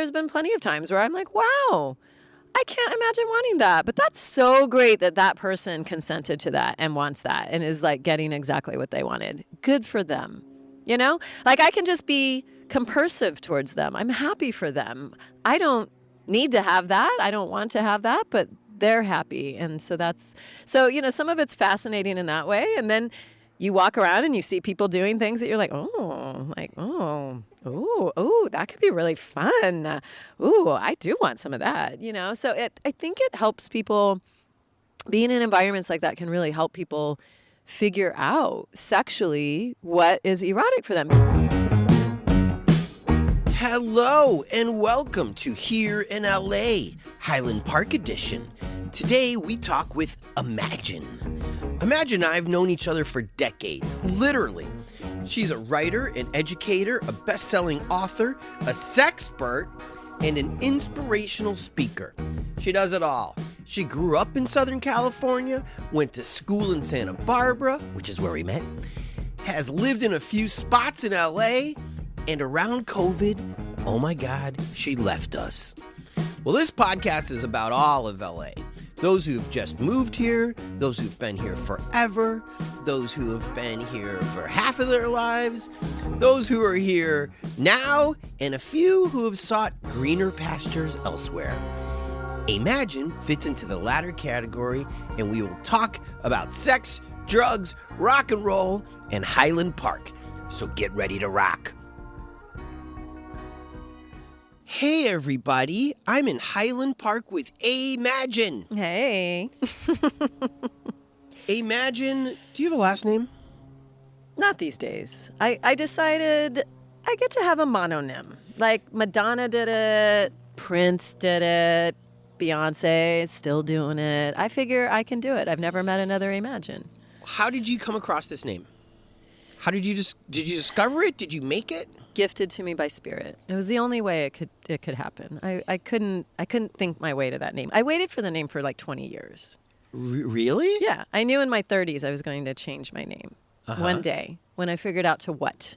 there's been plenty of times where I'm like, wow, I can't imagine wanting that. But that's so great that that person consented to that and wants that and is like getting exactly what they wanted. Good for them. You know, like I can just be compersive towards them. I'm happy for them. I don't need to have that. I don't want to have that, but they're happy. And so some of it's fascinating in that way. And then you walk around and you see people doing things that you're like, oh, that could be really fun. Ooh, I do want some of that, So I think it helps people, being in environments like that can really help people figure out sexually what is erotic for them. Hello and welcome to Here in LA, Highland Park edition. Today we talk with Imagine. Imagine and I have known each other for decades, literally. She's a writer, an educator, a best-selling author, a sexpert, and an inspirational speaker. She does it all. She grew up in Southern California, went to school in Santa Barbara, which is where we met, has lived in a few spots in LA, and around COVID, oh my God, she left us. Well, this podcast is about all of LA. Those who've just moved here, those who've been here forever, those who have been here for half of their lives, those who are here now, and a few who have sought greener pastures elsewhere. Imagine fits into the latter category, and we will talk about sex, drugs, rock and roll, and Highland Park. So get ready to rock. Hey everybody, I'm in Highland Park with Imagine. Hey. Imagine, do you have a last name? Not these days. I decided I get to have a mononym. Like Madonna did it, Prince did it, Beyonce is still doing it. I figure I can do it. I've never met another Imagine. How did you come across this name? How did you discover it? Did you make it? Gifted to me by spirit. It was the only way it could happen. I couldn't think my way to that name. I waited for the name for like 20 years. Really? Yeah. I knew in my 30s I was going to change my name. One day when I figured out to what.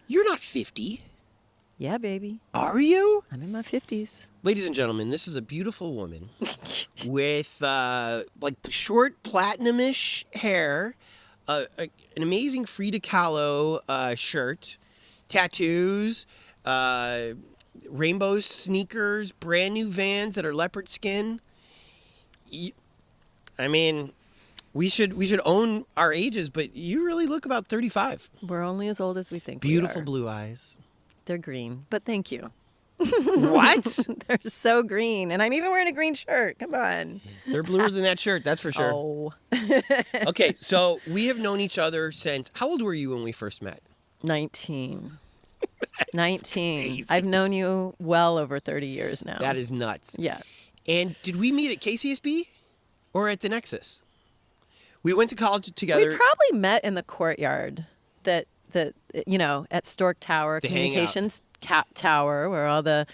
You're not 50. Yeah, baby. Are you? I'm in my 50s. Ladies and gentlemen, this is a beautiful woman with short platinum-ish hair, an amazing Frida Kahlo shirt, tattoos, rainbow sneakers, brand new Vans that are leopard skin. I mean, we should own our ages, but you really look about 35. We're only as old as we think. Beautiful blue eyes. They're green, but thank you. What? They're so green, and I'm even wearing a green shirt. Come on. They're bluer than that shirt, that's for sure. Oh. Okay, so we have known each other since, how old were you when we first met? 19. 19. Crazy. I've known you well over 30 years now. That is nuts. Yeah. And did we meet at KCSB or at the Nexus? We went to college together. We probably met in the courtyard that at Stork Tower, The Communications Tower, where all the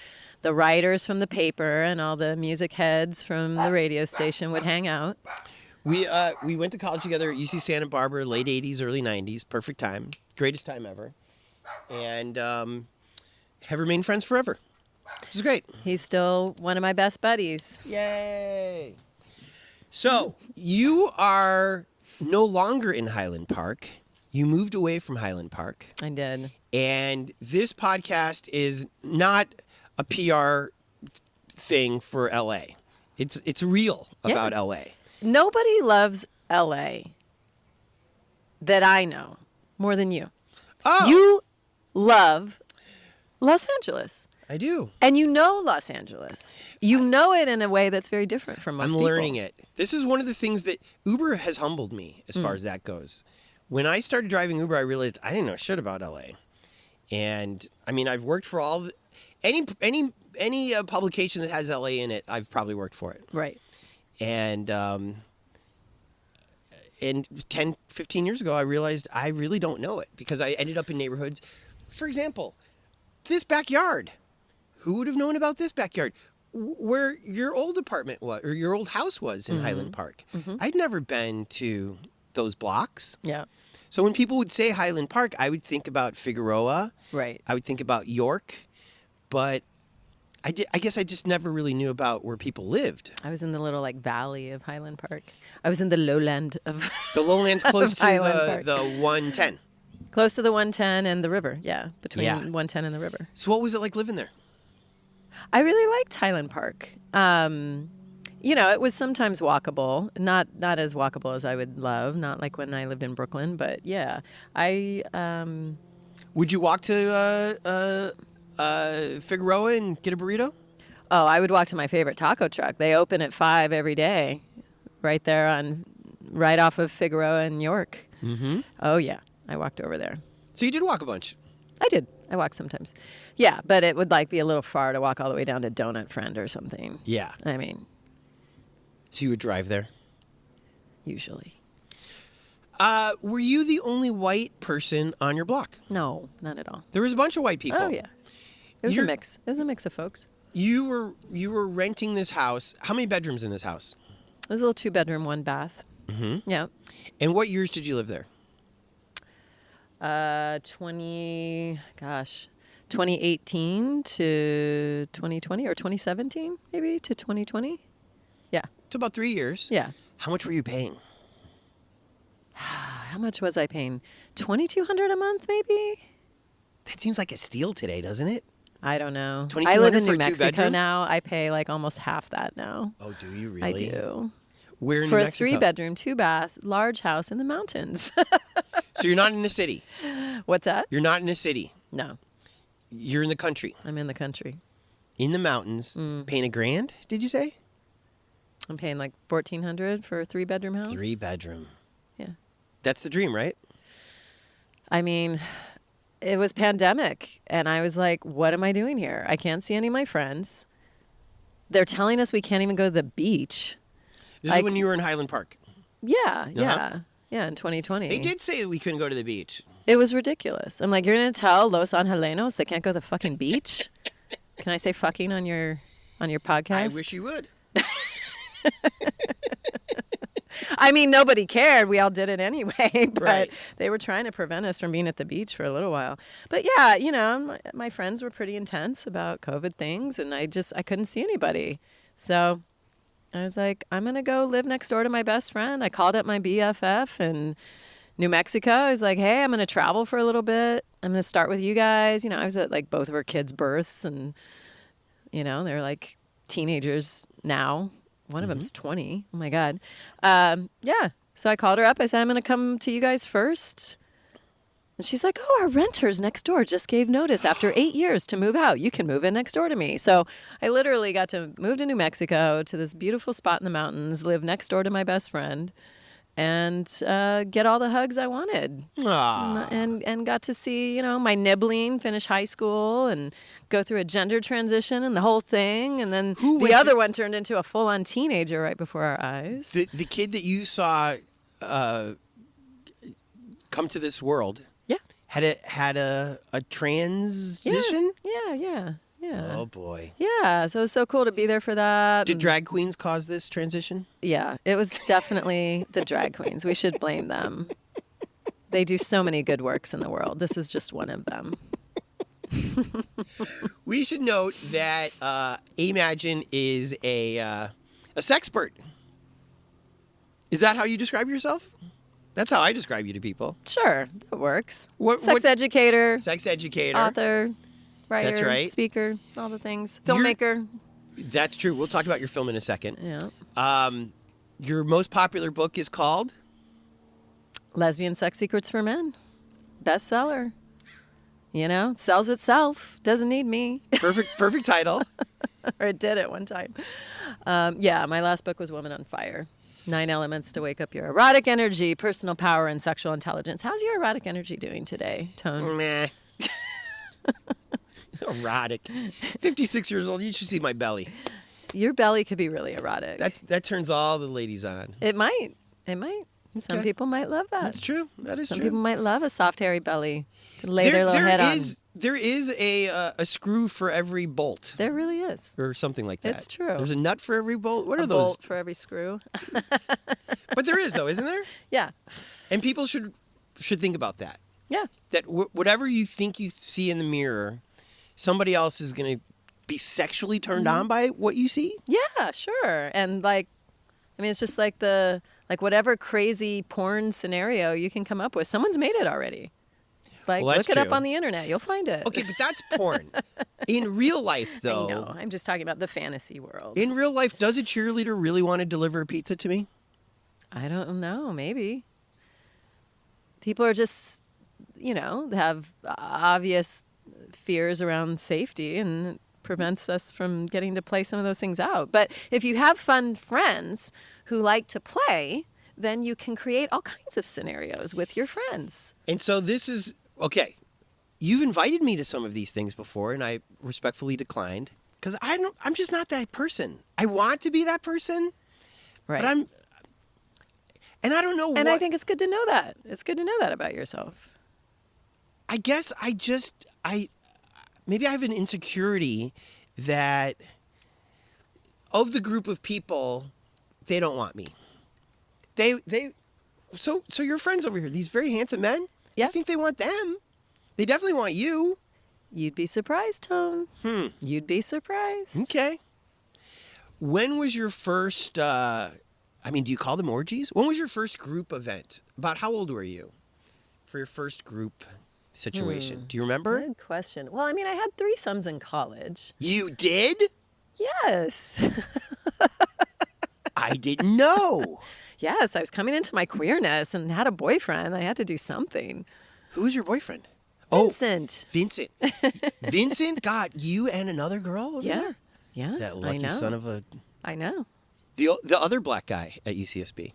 writers from the paper and all the music heads from the radio station would hang out. We went to college together at UC Santa Barbara, late 80s, early 90s. Perfect time. Greatest time ever. And have remained friends forever, which is great. He's still one of my best buddies. Yay. So you are no longer in Highland Park. You moved away from Highland Park. I did. And this podcast is not a PR thing for LA. It's real about LA. Nobody loves LA that I know more than you. Oh. You love Los Angeles. I do. And you know Los Angeles. You know it in a way that's very different from most people. I'm learning it. This is one of the things that Uber has humbled me as far as that goes. When I started driving Uber, I realized I didn't know shit about LA. And I mean, I've worked for any publication that has LA in it, I've probably worked for it. Right. And 10, 15 years ago, I realized I really don't know it because I ended up in neighborhoods. For example, this backyard. Who would have known about this backyard? Where your old apartment was, or your old house was in Highland Park. I'd never been to those blocks. Yeah. So when people would say Highland Park, I would think about Figueroa. Right. I would think about York. But I guess I just never really knew about where people lived. I was in the little like valley of Highland Park. I was in the lowland of The lowlands close to Highland Park. the 110. Close to the 110 and the river. Yeah, between Yeah. 110 and the river. So what was it like living there? I really liked Highland Park. It was sometimes walkable, not as walkable as I would love, not like when I lived in Brooklyn, but yeah, Would you walk to Figueroa and get a burrito? I would walk to my favorite taco truck. They open at 5 every day, right there right off of Figueroa and York. Mm-hmm. Oh yeah, I walked over there. So you did walk a bunch. I did. I walked sometimes. Yeah, but it would like be a little far to walk all the way down to Donut Friend or something. Yeah. I mean, So you would drive there? usually. Were you the only white person on your block? No, not at all. There was a bunch of white people. Oh yeah. It was You're- a mix. It was a mix of folks. You were renting this house. How many bedrooms in this house? It was a little 2-bedroom, 1 bath. Mm-hmm. Yeah. And what years did you live there? 2018 to 2020 or 2017 maybe to 2020. Yeah. It's about 3 years. Yeah. How much were you paying? How much was I paying? $2,200 a month maybe? That seems like a steal today, doesn't it? I don't know. $2,200 I live in for New a Mexico two-bedroom? now. I pay like almost half that now. Oh, do you I really? do. Where in For New a Mexico? 3-bedroom, 2-bath, large house in the mountains. So you're not in a city. What's that? You're not in a city. No, You're in the country. I'm in the country. In the mountains. Paying $1,000, did you say? I'm paying like $1,400 for a 3-bedroom house. 3-bedroom. Yeah. That's the dream, right? I mean, it was pandemic, and I was like, what am I doing here? I can't see any of my friends. They're telling us we can't even go to the beach. This is Like- when you were in Highland Park. Yeah, in 2020. They did say we couldn't go to the beach. It was ridiculous. I'm like, you're going to tell Los Angelenos they can't go to the fucking beach? Can I say fucking on your podcast? I wish you would. I mean, nobody cared. We all did it anyway, but Right. they were trying to prevent us from being at the beach for a little while. But yeah, my friends were pretty intense about COVID things, and I couldn't see anybody. So I was like, I'm going to go live next door to my best friend. I called up my BFF in New Mexico. I was like, hey, I'm going to travel for a little bit. I'm going to start with you guys. I was at like both of her kids' births, and, they're like teenagers now. One of them's 20. Oh, my God. Yeah. So I called her up. I said, I'm going to come to you guys first. And she's like, oh, our renters next door just gave notice after 8 years to move out. You can move in next door to me. So I literally got to move to New Mexico, to this beautiful spot in the mountains, live next door to my best friend, and get all the hugs I wanted. Aw. And got to see, my nibbling, finish high school, and go through a gender transition and the whole thing. And then Who the went other one turned into a full-on teenager right before our eyes. The kid that you saw come to this world Yeah. had a transition? Yeah. Oh, boy. Yeah, so it was so cool to be there for that. Did and- drag queens cause this transition? Yeah, it was definitely the drag queens. We should blame them. They do so many good works in the world. This is just one of them. We should note that Imagine is a sexpert. Is that how you describe yourself? That's how I describe you to people. Sure, that works. What- Sex educator, Sex educator. author, writer, That's right. speaker, all the things. You're- Filmmaker. That's true. We'll talk about your film in a second. Yeah. Your most popular book is called? Lesbian Sex Secrets for Men. Bestseller. Sells itself. Doesn't need me. Perfect title. Or it did at one time. Yeah, my last book was Woman on Fire. 9 elements to wake up your erotic energy, personal power, and sexual intelligence. How's your erotic energy doing today, Tone? Meh. Erotic. 56 years old. You should see my belly. Your belly could be really erotic. That turns all the ladies on. It might. Some Okay. people might love that. That's true. That is Some true. people might love a soft, hairy belly to lay their little head on. There is a screw for every bolt There really is. or something like that. It's true. There's a nut for every bolt. What are A those? bolt for every screw. But there is though, isn't there? Yeah. And people should think about that. Yeah. That whatever you think you see in the mirror, somebody else is going to be sexually turned on by what you see? Yeah, sure. And like, I mean, it's just like whatever crazy porn scenario you can come up with, someone's made it already. Like, Well, look it up true. on the internet. You'll find it. Okay, but that's porn. In real life, though. I know. I'm just talking about the fantasy world. In real life, does a cheerleader really want to deliver a pizza to me? I don't know. Maybe. People are just, have obvious fears around safety, and it prevents us from getting to play some of those things out. But if you have fun friends who like to play, then you can create all kinds of scenarios with your friends. And so this is, okay, you've invited me to some of these things before, and I respectfully declined because I'm just not that person. I want to be that person, Right. but and I don't know And I think it's good to know that. It's good to know that about yourself. I guess maybe I have an insecurity that of the group of people, they don't want me. So your friends over here, these very handsome men, Yeah. I think they want them. They definitely want you. You'd be surprised, Tone. You'd be surprised. Okay. When was your first, do you call them orgies? When was your first group event? About how old were you for your first group situation? Do you remember? Good question. Well, I mean, I had threesomes in college. You did? Yes. I didn't know. Yes, I was coming into my queerness and had a boyfriend. I had to do something. Who was your boyfriend? Vincent. Oh, Vincent. Vincent got you and another girl over Yeah. there? Yeah. That I lucky know. son of a... I know. The other black guy at UCSB.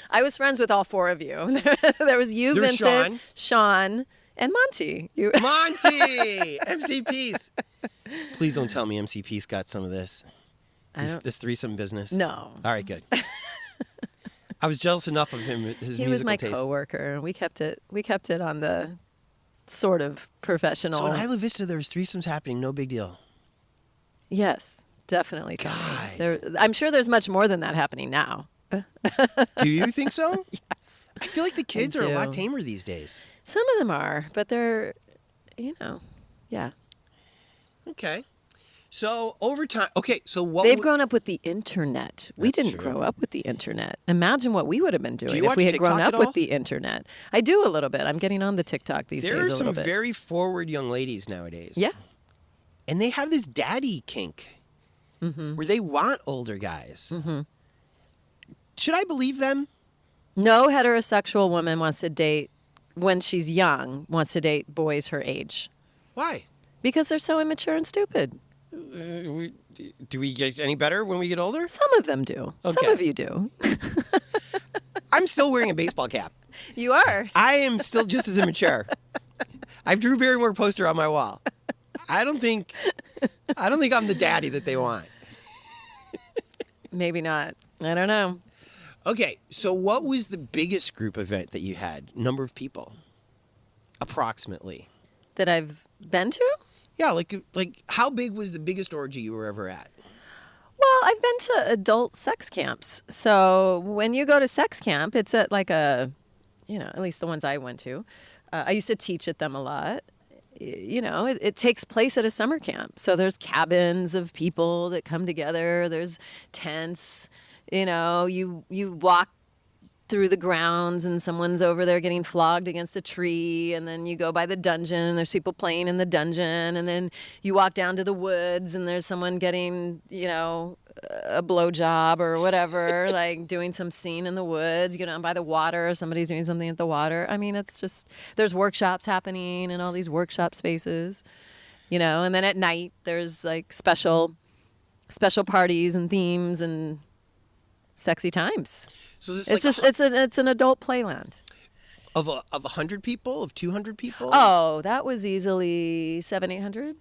I was friends with all four of you. There was you, There was Vincent, Sean, and Monty. Monty! MC Peace. Please don't tell me MC Peace got some of this. This threesome business. No. All right, good. I was jealous enough of him. His He musical was my taste. coworker. We kept it on the sort of professional. So in Isla Vista, there was threesomes happening. No big deal. Yes, definitely. God. I'm sure there's much more than that happening now. Do you think so? Yes. I feel like the kids I are a lot do. tamer these days. Some of them are, but they're, yeah. Okay. So over time, so what? They've grown up with the internet. We That's didn't true. grow up with the internet. Imagine what we would have been doing you if watch we had grown TikTok up at with all? the internet. I do a little bit. I'm getting on the TikTok these There days are a little some bit. very forward young ladies nowadays. Yeah. And they have this daddy kink where they want older guys. Mm-hmm. Should I believe them? No heterosexual woman wants to date, when she's young, wants to date boys her age. Why? Because they're so immature and stupid. Do we get any better when we get older? Some of them do. Some Okay. of you do. I'm still wearing a baseball cap. You are. I am still just as immature. I have Drew Barrymore poster on my wall. I don't think I'm the daddy that they want. Maybe not. I don't know. Okay, so what was the biggest group event that you had? Number of people? Approximately. That I've been to? Yeah, like how big was the biggest orgy you were ever at? Well, I've been to adult sex camps. So when you go to sex camp, it's at like at least the ones I went to. I used to teach at them a lot. It takes place at a summer camp. So there's cabins of people that come together. There's tents. You walk through the grounds and someone's over there getting flogged against a tree, and then you go by the dungeon and there's people playing in the dungeon, and then you walk down to the woods and there's someone getting, a blowjob or whatever, like doing some scene in the woods. You go down by the water, somebody's doing something at the water. I mean, it's just, there's workshops happening in all these workshop spaces, and then at night there's like special parties and themes and sexy times. So this It's an adult playland. of 100 people, of 200 people? Oh, that was easily 700-800.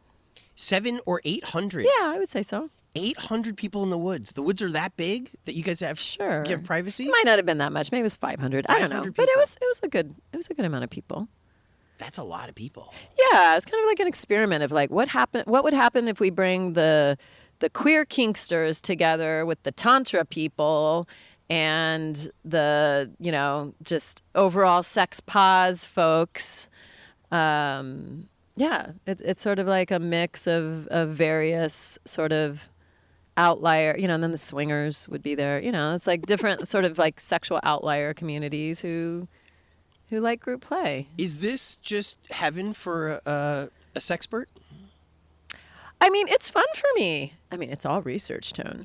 700 or 800? Yeah, I would say so. 800 people in the woods. The woods are that big that you guys have Sure. you have privacy? It might not have been that much. Maybe it was 500. I don't know. 500 But it people. was a good amount of people. That's a lot of people. Yeah, it's kind of like an experiment of like what would happen if we bring the queer kinksters together with the tantra people and the, just overall sex pause folks, Yeah, it's sort of like a mix of various sort of outlier, and then the swingers would be there. It's like different sort of like sexual outlier communities who like group play. Is this just heaven for a sexpert? I mean, it's fun for me. I mean, it's all research, Tone.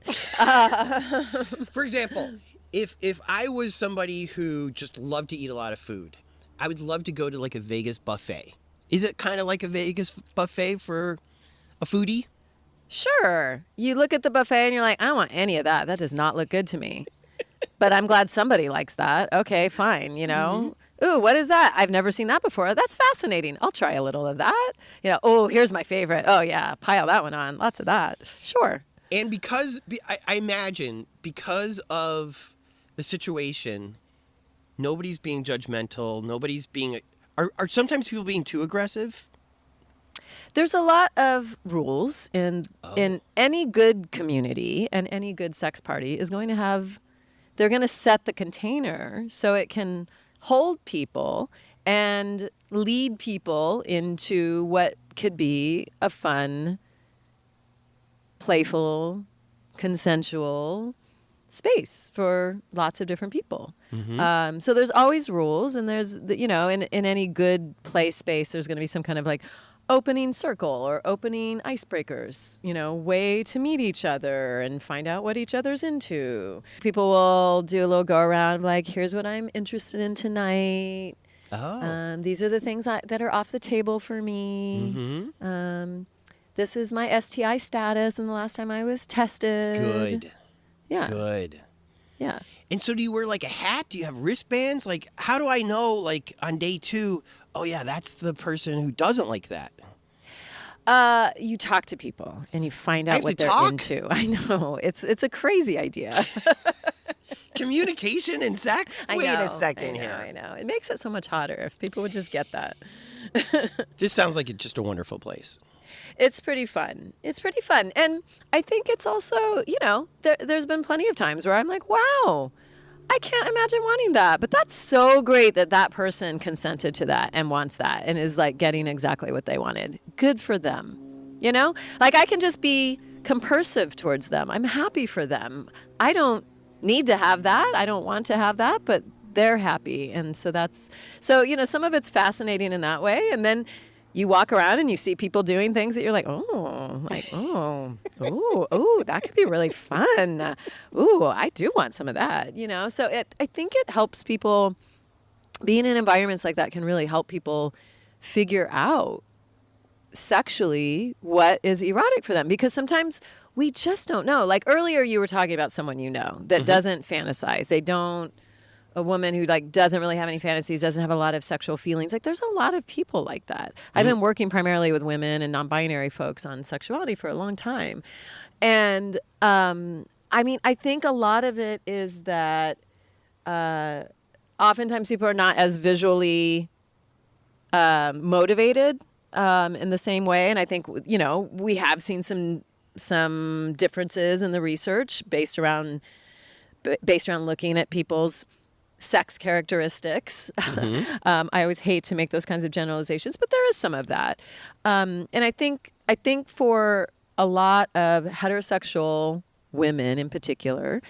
For example, if I was somebody who just loved to eat a lot of food, I would love to go to like a Vegas buffet. Is it kind of like a Vegas buffet for a foodie? Sure. You look at the buffet and you're like, I don't want any of that. That does not look good to me. But I'm glad somebody likes that. Okay, fine, Ooh, what is that? I've never seen that before. That's fascinating. I'll try a little of that. Oh, here's my favorite. Oh, yeah, pile that one on. Lots of that. Sure. And I imagine because of the situation, nobody's being judgmental. Nobody's being... Are sometimes people being too aggressive? There's a lot of rules in any good community, and any good sex party is going to have... They're going to set the container so it can hold people and lead people into what could be a fun, playful, consensual space for lots of different people. Mm-hmm. So there's always rules, and there's, in any good play space, there's going to be some kind of like opening circle or opening icebreakers, way to meet each other and find out what each other's into. People will do a little go around like, here's what I'm interested in tonight. Oh. These are the things that are off the table for me. Mm-hmm. This is my STI status and the last time I was tested. Good. Yeah. Good. Yeah. And so do you wear like a hat? Do you have wristbands? Like, how do I know, like, on day 2, oh, yeah, that's the person who doesn't like that? You talk to people and you find out what they're talk? into. I know. It's a crazy idea. Communication and sex? Wait a second here. I know. It makes it so much hotter if people would just get that. This sounds like it's just a wonderful place. It's pretty fun. And I think it's also, there's been plenty of times where I'm like, wow, I can't imagine wanting that. But that's so great that person consented to that and wants that and is like getting exactly what they wanted. Good for them. Like I can just be compersive towards them. I'm happy for them. I don't need to have that. I don't want to have that, but they're happy. And so some of it's fascinating in that way. And then you walk around and you see people doing things that you're like, oh, that could be really fun. Ooh, I do want some of that, So I think it helps people, being in environments like that can really help people figure out sexually what is erotic for them. Because sometimes we just don't know. Like earlier you were talking about someone that doesn't fantasize. A woman who like doesn't really have any fantasies, doesn't have a lot of sexual feelings. Like there's a lot of people like that. I've been working primarily with women and non-binary folks on sexuality for a long time. And I think a lot of it is that oftentimes people are not as visually motivated in the same way. And I think, we have seen some differences in the research based around looking at people's sex characteristics. I always hate to make those kinds of generalizations, but there is some of that. And I think for a lot of heterosexual women in particular,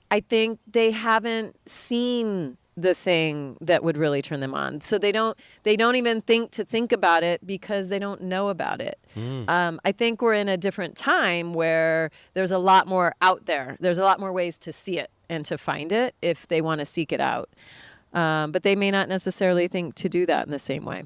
I think they haven't seen the thing that would really turn them on. So they don't even think about it because they don't know about it. I think we're in a different time where there's a lot more out there. There's a lot more ways to see it and to find it if they want to seek it out. But they may not necessarily think to do that in the same way.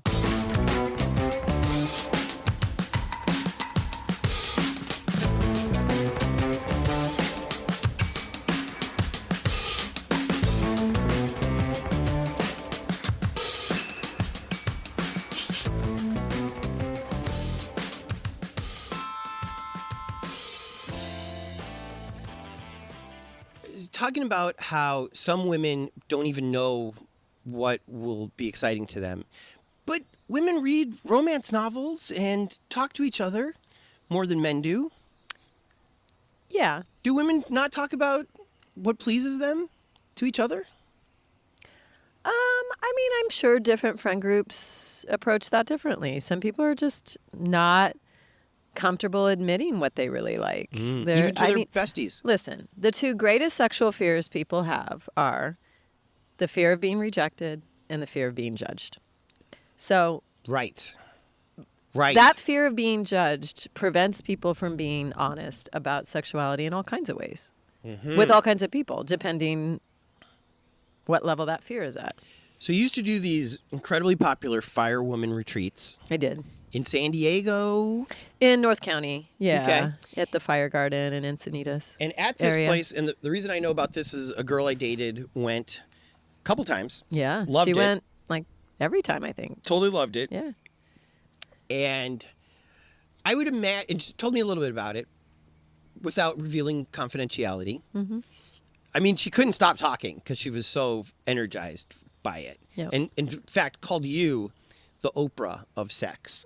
Talking about how some women don't even know what will be exciting to them. But women read romance novels and talk to each other more than men do. Yeah. Do women not talk about what pleases them to each other? I mean, I'm sure different friend groups approach that differently. Some people are just not comfortable admitting what they really like. Even to their besties. Listen, the two greatest sexual fears people have are the fear of being rejected and the fear of being judged. So Right. that fear of being judged prevents people from being honest about sexuality in all kinds of ways with all kinds of people, depending what level that fear is at. So you used to do these incredibly popular firewoman retreats I did. in San Diego. In North County, yeah. Okay. At the Fire Garden in Encinitas. And at this area. place, and the reason I know about this is a girl I dated went a couple times. Yeah. Loved she it. went like every time, I think. Totally loved it. Yeah. And I would imagine, and she told me a little bit about it without revealing confidentiality. Mm-hmm. I mean, she couldn't stop talking because she was so energized by it. Yep. And in fact, called you the Oprah of sex.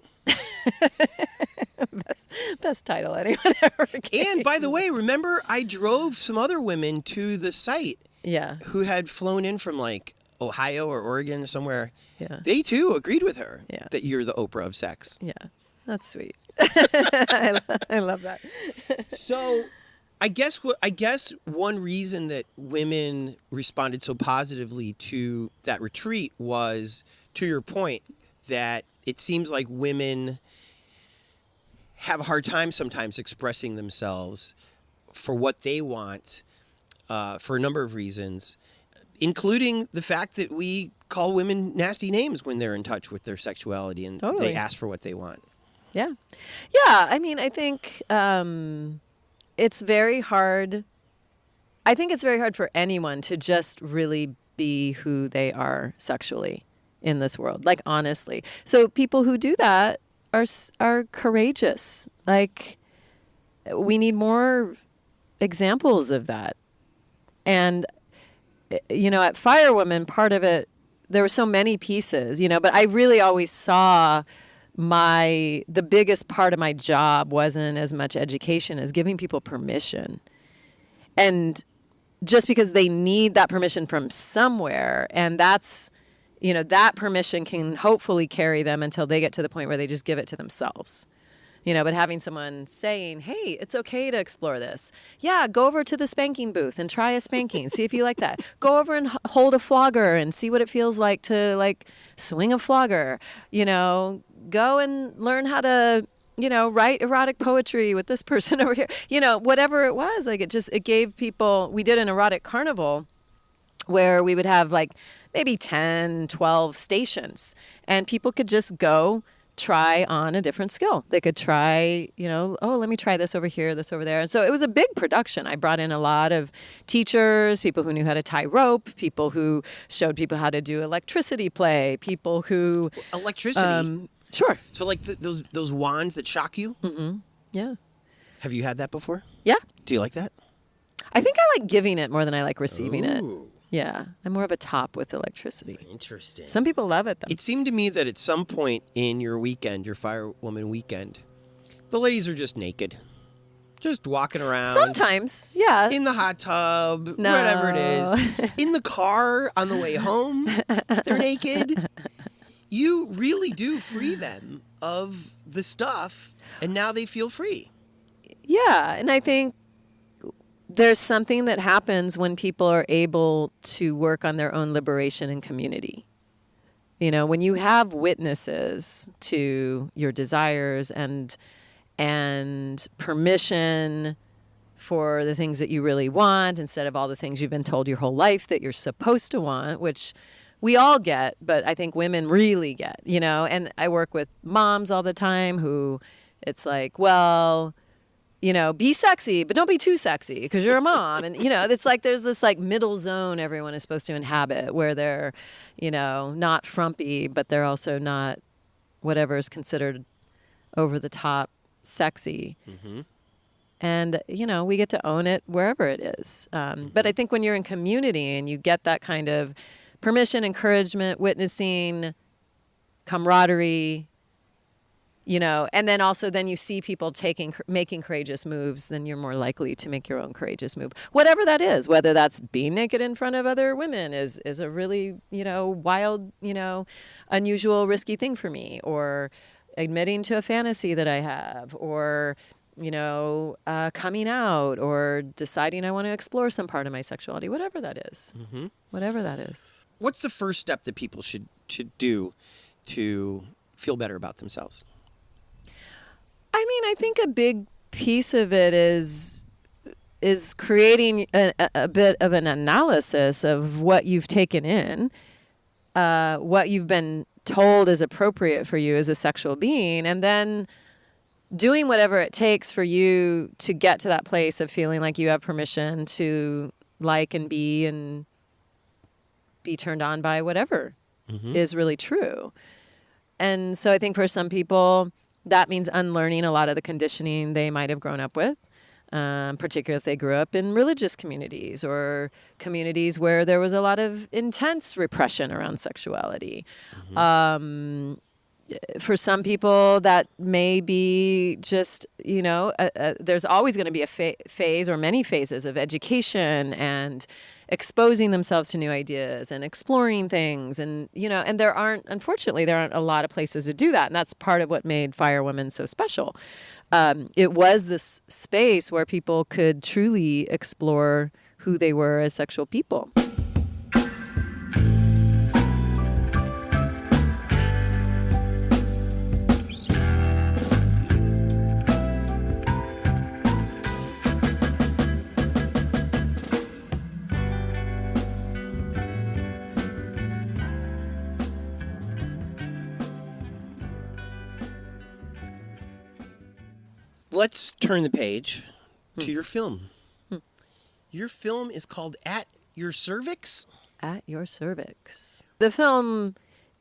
Best title anyone ever gave. And by the way, remember I drove some other women to the site Yeah. who had flown in from like Ohio or Oregon or somewhere. Yeah. They too agreed with her Yeah. that you're the Oprah of sex. Yeah. That's sweet. I love that. So I guess one reason that women responded so positively to that retreat was, to your point, that it seems like women have a hard time sometimes expressing themselves for what they want for a number of reasons, including the fact that we call women nasty names when they're in touch with their sexuality and Totally. they ask for what they want. Yeah. Yeah. I mean, I think it's very hard. I think it's very hard for anyone to just really be who they are sexually in this world, like honestly. So people who do that are courageous. Like, we need more examples of that. And, you know, at Firewoman, part of it, there were so many pieces, you know, but I really always saw the biggest part of my job wasn't as much education as giving people permission. And just because they need that permission from somewhere, and that's, you know, that permission can hopefully carry them until they get to the point where they just give it to themselves. You know, but having someone saying, hey, it's okay to explore this. Yeah, go over to the spanking booth and try a spanking. See if you like that. Go over and hold a flogger and see what it feels like to, like, swing a flogger. You know, go and learn how to, you know, write erotic poetry with this person over here. You know, whatever it was. Like, it gave people, we did an erotic carnival where we would have, like, maybe 10, 12 stations. And people could just go try on a different skill. They could try, you know, oh, let me try this over here, this over there. And so it was a big production. I brought in a lot of teachers, people who knew how to tie rope, people who showed people how to do electricity play, people who... Electricity? Sure. So like those wands that shock you? Mm-hmm. Yeah. Have you had that before? Yeah. Do you like that? I think I like giving it more than I like receiving it. Ooh. Yeah. I'm more of a top with electricity. Interesting. Some people love it, though. It seemed to me that at some point in your weekend, your Firewoman weekend, the ladies are just naked. Just walking around. Sometimes, yeah. In the hot tub, No. whatever it is. In the car on the way home, they're naked. You really do free them of the stuff, and now they feel free. Yeah, and I think there's something that happens when people are able to work on their own liberation and community. You know, when you have witnesses to your desires and permission for the things that you really want instead of all the things you've been told your whole life that you're supposed to want, which we all get, but I think women really get, you know. And I work with moms all the time who it's like, well, you know, be sexy, but don't be too sexy because you're a mom. And, you know, it's like there's this like middle zone everyone is supposed to inhabit where they're, you know, not frumpy, but they're also not whatever is considered over the top sexy. Mm-hmm. And, you know, we get to own it wherever it is. But I think when you're in community and you get that kind of permission, encouragement, witnessing, camaraderie, And then also then you see people making courageous moves, then you're more likely to make your own courageous move. Whatever that is, whether that's being naked in front of other women is a really, wild, unusual, risky thing for me, or admitting to a fantasy that I have, or coming out, or deciding I want to explore some part of my sexuality, whatever that is. Mm-hmm. Whatever that is. What's the first step that people should do to feel better about themselves? I think a big piece of it is creating a bit of an analysis of what you've taken in, what you've been told is appropriate for you as a sexual being, and then doing whatever it takes for you to get to that place of feeling like you have permission to like and be turned on by whatever is really true. And so I think for some people, that means unlearning a lot of the conditioning they might have grown up with, particularly if they grew up in religious communities or communities where there was a lot of intense repression around sexuality. For some people, that may be just, there's always going to be a phase or many phases of education and exposing themselves to new ideas and exploring things. And, and unfortunately, there aren't a lot of places to do that. And that's part of what made Fire Women so special. It was this space where people could truly explore who they were as sexual people. Let's turn the page to your film. Your film is called At Your Cervix? At Your Cervix. The film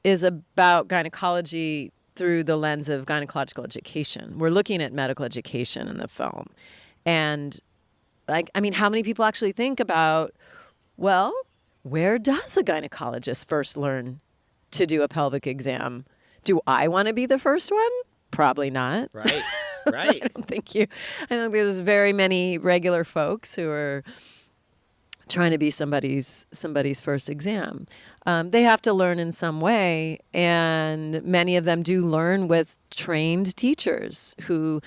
is about gynecology through the lens of gynecological education. We're looking at medical education in the film. And how many people actually think about, well, where does a gynecologist first learn to do a pelvic exam? Do I want to be the first one? Probably not. Right. Right. I don't think there's very many regular folks who are trying to be somebody's first exam. They have to learn in some way, and many of them do learn with trained teachers who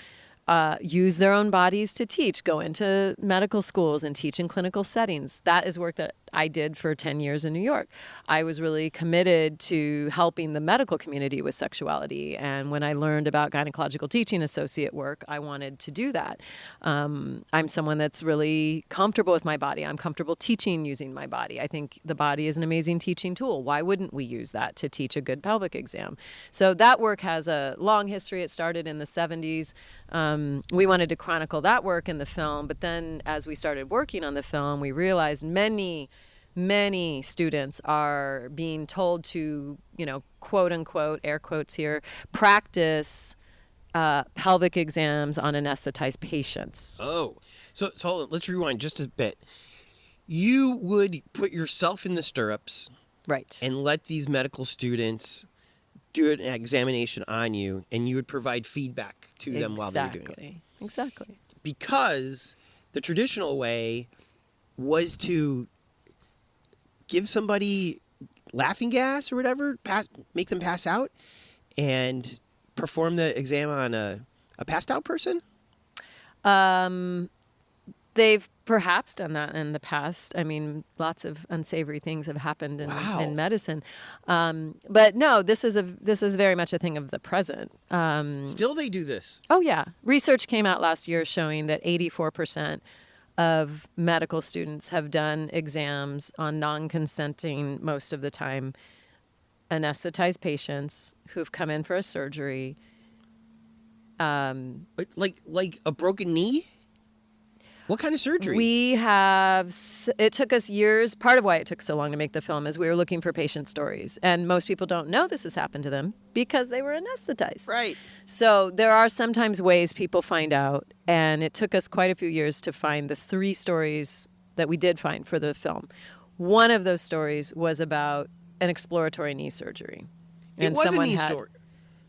use their own bodies to teach, go into medical schools and teach in clinical settings. That is work that I did for 10 years in New York. I was really committed to helping the medical community with sexuality. And when I learned about gynecological teaching associate work, I wanted to do that. I'm someone that's really comfortable with my body. I'm comfortable teaching using my body. I think the body is an amazing teaching tool. Why wouldn't we use that to teach a good pelvic exam? So that work has a long history. It started in the 70s. We wanted to chronicle that work in the film, but then as we started working on the film, we realized many students are being told to, quote unquote, air quotes here, practice pelvic exams on anesthetized patients. Oh, so hold on, let's rewind just a bit. You would put yourself in the stirrups, right, and let these medical students do an examination on you, and you would provide feedback to them while they were doing it. Exactly. Because the traditional way was to give somebody laughing gas or whatever, make them pass out, and perform the exam on a passed out person? They've perhaps done that in the past. Lots of unsavory things have happened in medicine. But no, this is very much a thing of the present. Still they do this? Oh, yeah. Research came out last year showing that 84% of medical students have done exams on non-consenting, most of the time, anesthetized patients who've come in for a surgery. Like a broken knee? What kind of surgery? It took us years. Part of why it took so long to make the film is we were looking for patient stories. And most people don't know this has happened to them because they were anesthetized. Right. So there are sometimes ways people find out. And it took us quite a few years to find the 3 stories that we did find for the film. One of those stories was about an exploratory knee surgery. It was a knee story?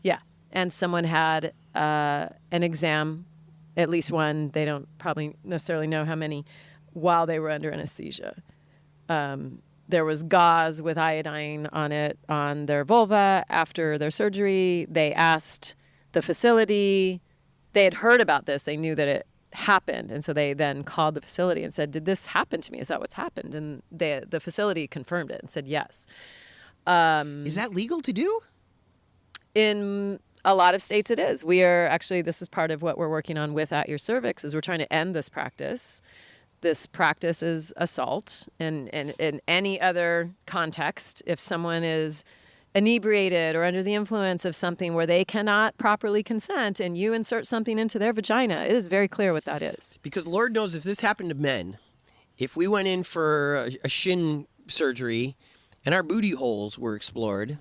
Yeah. and someone had an exam, at least one, they don't probably necessarily know how many, while they were under anesthesia. There was gauze with iodine on it on their vulva after their surgery. They asked the facility. They had heard about this. They knew that it happened. And so they then called the facility and said, did this happen to me? Is that what's happened? And the facility confirmed it and said yes. Is that legal to do? In a lot of states it is. We are actually, this is part of what we're working on with At Your Cervix, is we're trying to end this practice. This practice is assault. And in any other context, if someone is inebriated or under the influence of something where they cannot properly consent and you insert something into their vagina, it is very clear what that is. Because Lord knows if this happened to men, if we went in for a shin surgery and our booty holes were explored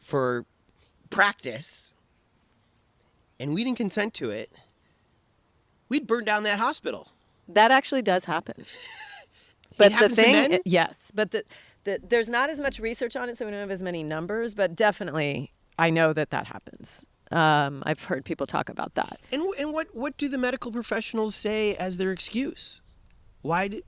for practice and we didn't consent to it, we'd burn down that hospital. That actually does happen. But It happens the to thing, men? yes, but there's not as much research on it, so we don't have as many numbers, but definitely I know that happens. I've heard people talk about that. And what do the medical professionals say as their excuse? Why?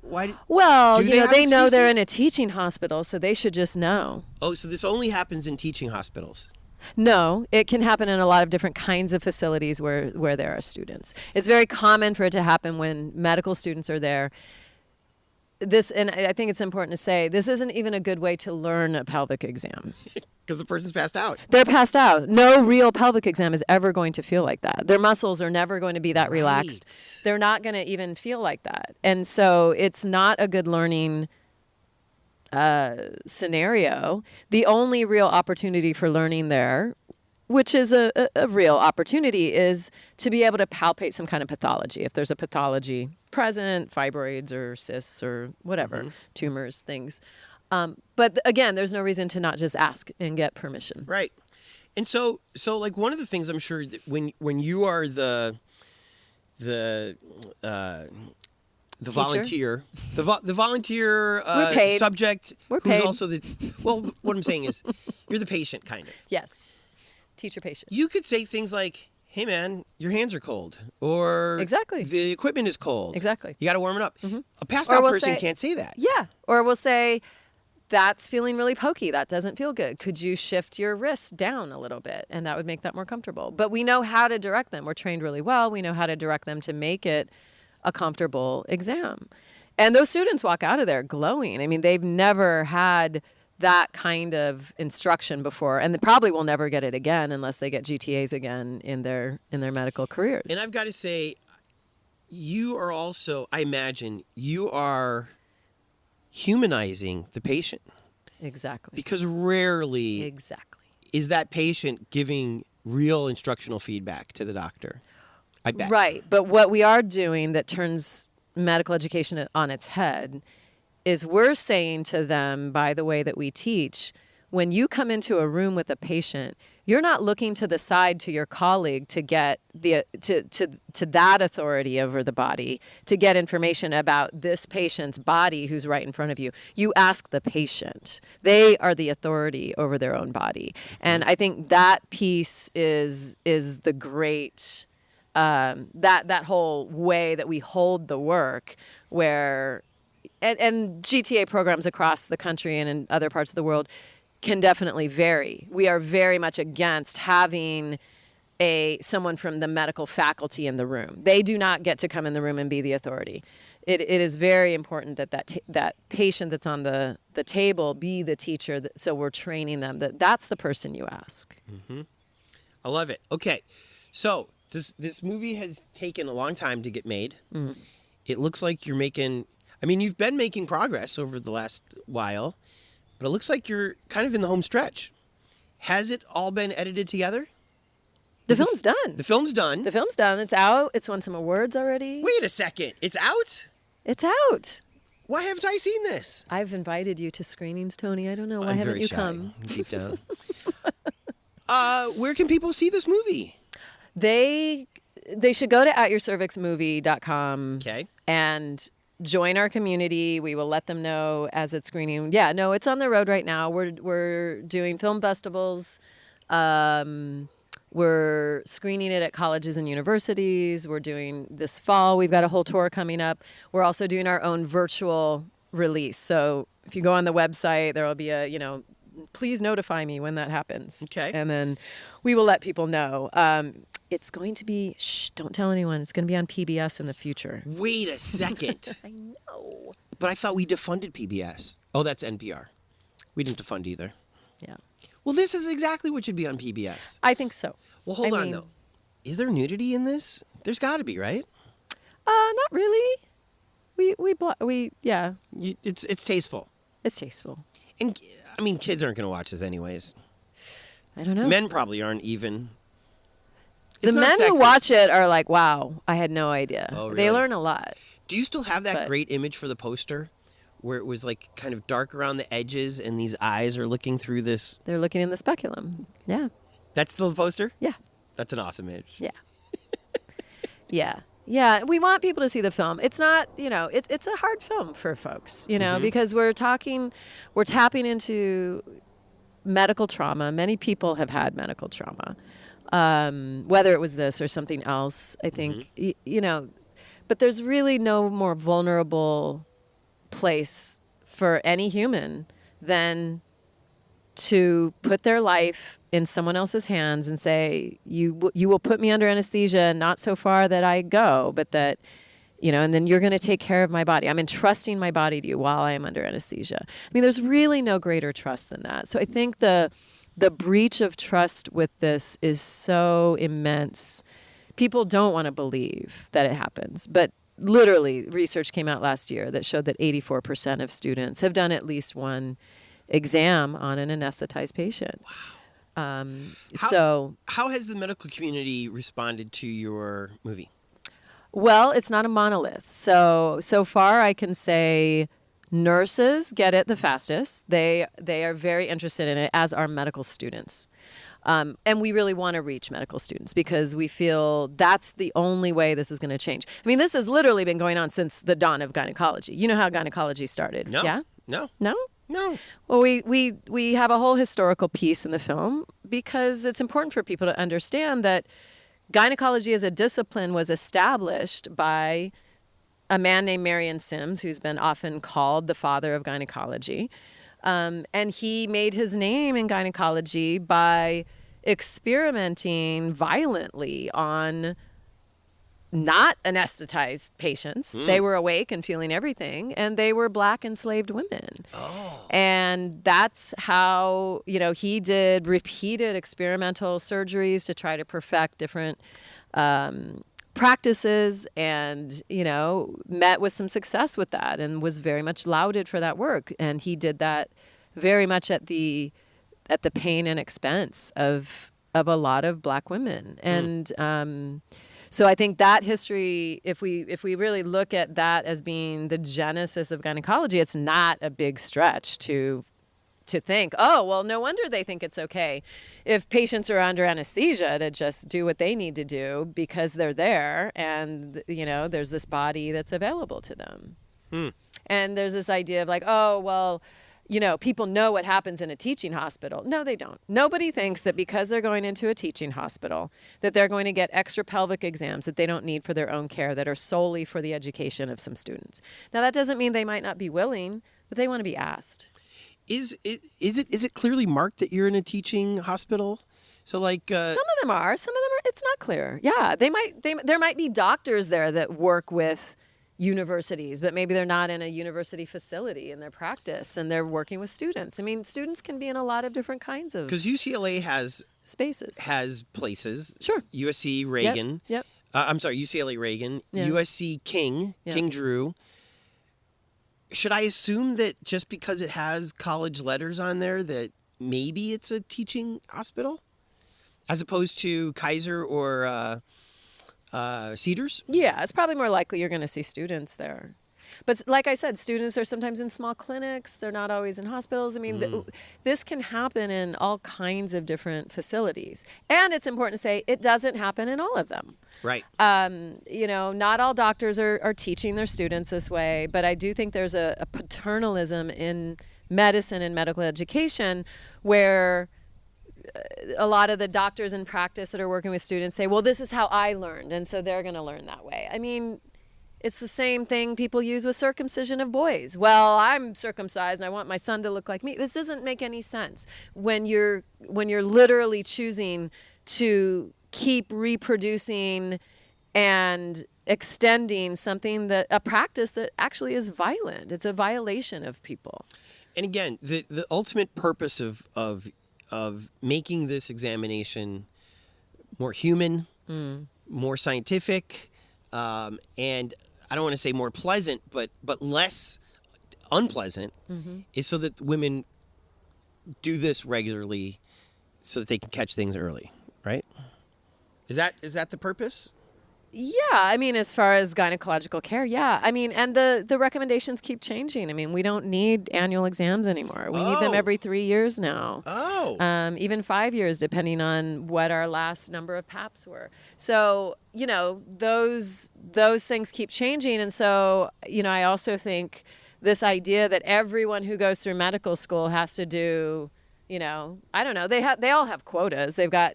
Well, Do they have they know they're excuses? in a teaching hospital, so they should just know. Oh, so this only happens in teaching hospitals. No, it can happen in a lot of different kinds of facilities where there are students. It's very common for it to happen when medical students are there. And I think it's important to say, this isn't even a good way to learn a pelvic exam. Because the person's passed out. They're passed out. No real pelvic exam is ever going to feel like that. Their muscles are never going to be that relaxed. Right. They're not going to even feel like that. And so it's not a good learning scenario. The only real opportunity for learning there, which is a real opportunity, is to be able to palpate some kind of pathology. If there's a pathology present, fibroids or cysts or whatever, tumors, things. But again, there's no reason to not just ask and get permission. Right. And so like one of the things I'm sure that when you are the volunteer, the volunteer We're paid. subject, We're who's paid. also what I'm saying is you're the patient kind of. Yes. Teacher patient. You could say things like, "Hey man, your hands are cold," or Exactly. the equipment is cold. Exactly. You got to warm it up. A passed Or out we'll person say- can't say that. Yeah. Or we'll say, that's feeling really pokey. That doesn't feel good. Could you shift your wrist down a little bit? And that would make that more comfortable. But we know how to direct them. We're trained really well. We know how to direct them to make it a comfortable exam. And those students walk out of there glowing. I mean, they've never had that kind of instruction before, and they probably will never get it again unless they get GTAs again in their medical careers. And I've got to say, you are also, I imagine, you are humanizing the patient. Exactly. Because rarely Exactly. is that patient giving real instructional feedback to the doctor. I bet. Right. But what we are doing that turns medical education on its head is we're saying to them, by the way that we teach, when you come into a room with a patient, you're not looking to the side to your colleague to get to that authority over the body, to get information about this patient's body who's right in front of you. You ask the patient. They are the authority over their own body. And I think that piece is the great that whole way that we hold the work, where and GTA programs across the country and in other parts of the world can definitely vary. We are very much against having someone from the medical faculty in the room. They do not get to come in the room and be the authority. It is very important that patient that's on the table be the teacher. So we're training them that's the person you ask. I love it. Okay. So this movie has taken a long time to get made. It looks like you're making, you've been making progress over the last while, but it looks like you're kind of in the home stretch. Has it all been edited together? The film's done. The film's done. The film's done. It's out. It's won some awards already. Wait a second. It's out? It's out. Why haven't I seen this? I've invited you to screenings, Tony. I don't know. Why I'm haven't very you shy, come? deep down. Where can people see this movie? They should go to atyourcervixmovie.com Okay. and join our community. We will let them know as it's screening. Yeah, no, it's on the road right now. We're doing film festivals. We're screening it at colleges and universities. We're doing this fall. We've got a whole tour coming up. We're also doing our own virtual release. So if you go on the website, there will be a, please notify me when that happens. Okay. And then we will let people know. It's going to be, don't tell anyone. It's going to be on PBS in the future. Wait a second. I know. But I thought we defunded PBS. Oh, that's NPR. We didn't defund either. Yeah. Well, this is exactly what should be on PBS. I think so. Well, hold on, though. Is there nudity in this? There's got to be, right? Not really. Yeah. It's tasteful. It's tasteful. And, I mean, kids aren't going to watch this anyways. I don't know. Men probably aren't even. The men who watch it are like, wow, I had no idea. Oh, really? They learn a lot. Do you still have that great image for the poster where it was like kind of dark around the edges and these eyes are looking through this? They're looking in the speculum. Yeah. That's still the poster? Yeah. That's an awesome image. Yeah. Yeah. Yeah. We want people to see the film. It's not, it's a hard film for folks, because we're tapping into medical trauma. Many people have had medical trauma, whether it was this or something else, I think, but there's really no more vulnerable place for any human than to put their life in someone else's hands and say, you will put me under anesthesia, not so far that I go, but that, and then you're going to take care of my body. I'm entrusting my body to you while I am under anesthesia. I mean, there's really no greater trust than that. So I think the breach of trust with this is so immense. People don't want to believe that it happens, but literally research came out last year that showed that 84% of students have done at least one exam on an anesthetized patient. Wow. How has the medical community responded to your movie? Well, it's not a monolith. So far I can say nurses get it the fastest. They are very interested in it, as are medical students. And we really want to reach medical students because we feel that's the only way this is going to change. I mean, this has literally been going on since the dawn of gynecology. You know how gynecology started? No. Yeah? No. No? No. Well, we have a whole historical piece in the film because it's important for people to understand that gynecology as a discipline was established by a man named Marion Sims, who's been often called the father of gynecology. And he made his name in gynecology by experimenting violently on not anesthetized patients. They were awake and feeling everything, and they were Black enslaved women. Oh. And that's how, he did repeated experimental surgeries to try to perfect different practices and, met with some success with that and was very much lauded for that work. And he did that very much at the pain and expense of a lot of Black women. And so I think that history, if we really look at that as being the genesis of gynecology, it's not a big stretch to think, oh, well, no wonder they think it's okay if patients are under anesthesia to just do what they need to do because they're there and, there's this body that's available to them. And there's this idea of like, oh, well, people know what happens in a teaching hospital. No, they don't. Nobody thinks that because they're going into a teaching hospital that they're going to get extra pelvic exams that they don't need for their own care that are solely for the education of some students. Now, that doesn't mean they might not be willing, but they want to be asked. Is it clearly marked that you're in a teaching hospital? So like some of them are. It's not clear. Yeah, there might be doctors there that work with universities, but maybe they're not in a university facility in their practice and they're working with students. I mean, students can be in a lot of different kinds of because UCLA has spaces, has places. Sure. USC Reagan. Yep. I'm sorry, UCLA Reagan. Yeah. USC King. Yeah. King Drew. Should I assume that just because it has college letters on there that maybe it's a teaching hospital as opposed to Kaiser or Cedars? Yeah, it's probably more likely you're going to see students there. But like I said, students are sometimes in small clinics. They're not always in hospitals. I mean, this can happen in all kinds of different facilities. And it's important to say it doesn't happen in all of them. Right. Not all doctors are teaching their students this way, but I do think there's a paternalism in medicine and medical education where a lot of the doctors in practice that are working with students say, well, this is how I learned, and so they're going to learn that way. I mean, it's the same thing people use with circumcision of boys. Well, I'm circumcised and I want my son to look like me. This doesn't make any sense when you're literally choosing to keep reproducing and extending something a practice that actually is violent. It's a violation of people. And again, the ultimate purpose of making this examination more human, more scientific, and I don't want to say more pleasant, but less unpleasant, is so that women do this regularly, so that they can catch things early, right? Is that the purpose? Yeah, I mean, as far as gynecological care, yeah. I mean, and the recommendations keep changing. I mean, we don't need annual exams anymore. We need them every 3 years now. Even 5 years, depending on what our last number of PAPs were. So, those things keep changing. And so, I also think this idea that everyone who goes through medical school has to do, I don't know, they all have quotas. They've got